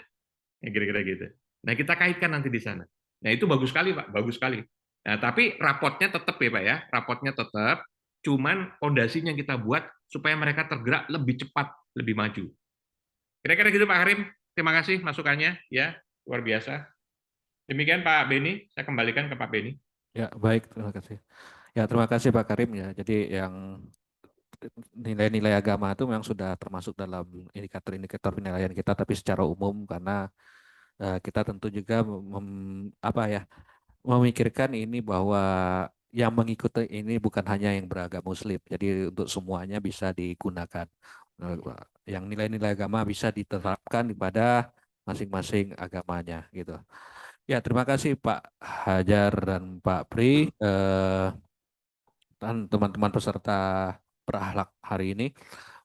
Ya, kira-kira gitu. Nah, kita kaitkan nanti di sana. Nah, itu bagus sekali, Pak, bagus sekali. Nah, tapi rapotnya tetap ya, Pak ya, rapotnya tetap, cuman fondasinya kita buat supaya mereka tergerak lebih cepat, lebih maju. Kira-kira gitu Pak Karim, terima kasih masukannya, ya luar biasa. Demikian Pak Beni, saya kembalikan ke Pak Beni. Ya baik, terima kasih. Ya terima kasih Pak Karim ya. Jadi yang nilai-nilai agama itu memang sudah termasuk dalam indikator-indikator penilaian kita, tapi secara umum karena kita tentu juga memikirkan ini bahwa yang mengikuti ini bukan hanya yang beragama Muslim, jadi untuk semuanya bisa digunakan. Yang nilai-nilai agama bisa diterapkan pada masing-masing agamanya gitu. Ya, terima kasih Pak Hajar dan Pak Pri dan teman-teman peserta berakhlak hari ini.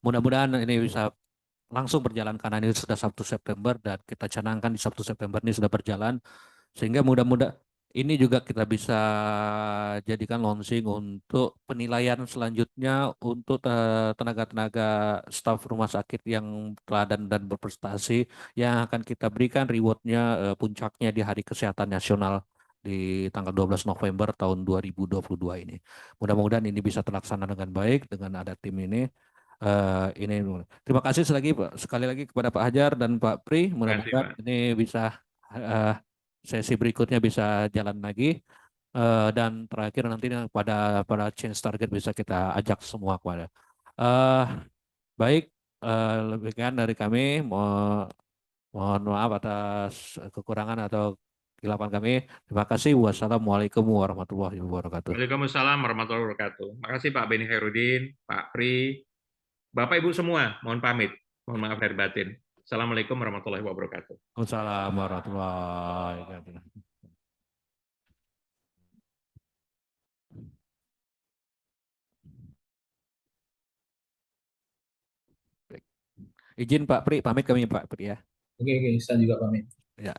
Mudah-mudahan ini bisa langsung berjalan karena ini sudah 1 September dan kita canangkan di 1 September ini sudah berjalan sehingga mudah-mudahan ini juga kita bisa jadikan launching untuk penilaian selanjutnya untuk tenaga-tenaga staf rumah sakit yang teladan dan berprestasi yang akan kita berikan rewardnya puncaknya di Hari Kesehatan Nasional di tanggal 12 November tahun 2022 ini. Mudah-mudahan ini bisa terlaksana dengan baik dengan ada tim ini. Ini terima kasih sekali lagi kepada Pak Hajar dan Pak Pri. Terima kasih, Mudah-mudahan Pak. ini bisa sesi berikutnya bisa jalan lagi. Dan terakhir nanti pada change target bisa kita ajak semua kepada. Baik, lebihkan dari kami. Mohon maaf atas kekurangan atau kesilapan kami. Terima kasih. Wassalamualaikum warahmatullahi wabarakatuh. Waalaikumsalam warahmatullahi wabarakatuh. Makasih Pak Beni Hairudin, Pak Pri, Bapak Ibu semua, mohon pamit. Mohon maaf lahir batin. Assalamualaikum warahmatullahi wabarakatuh. Wassalamualaikum warahmatullahi wabarakatuh. Izin Pak Pri, pamit kami Pak Pri ya. Oke, saya juga pamit. Ya.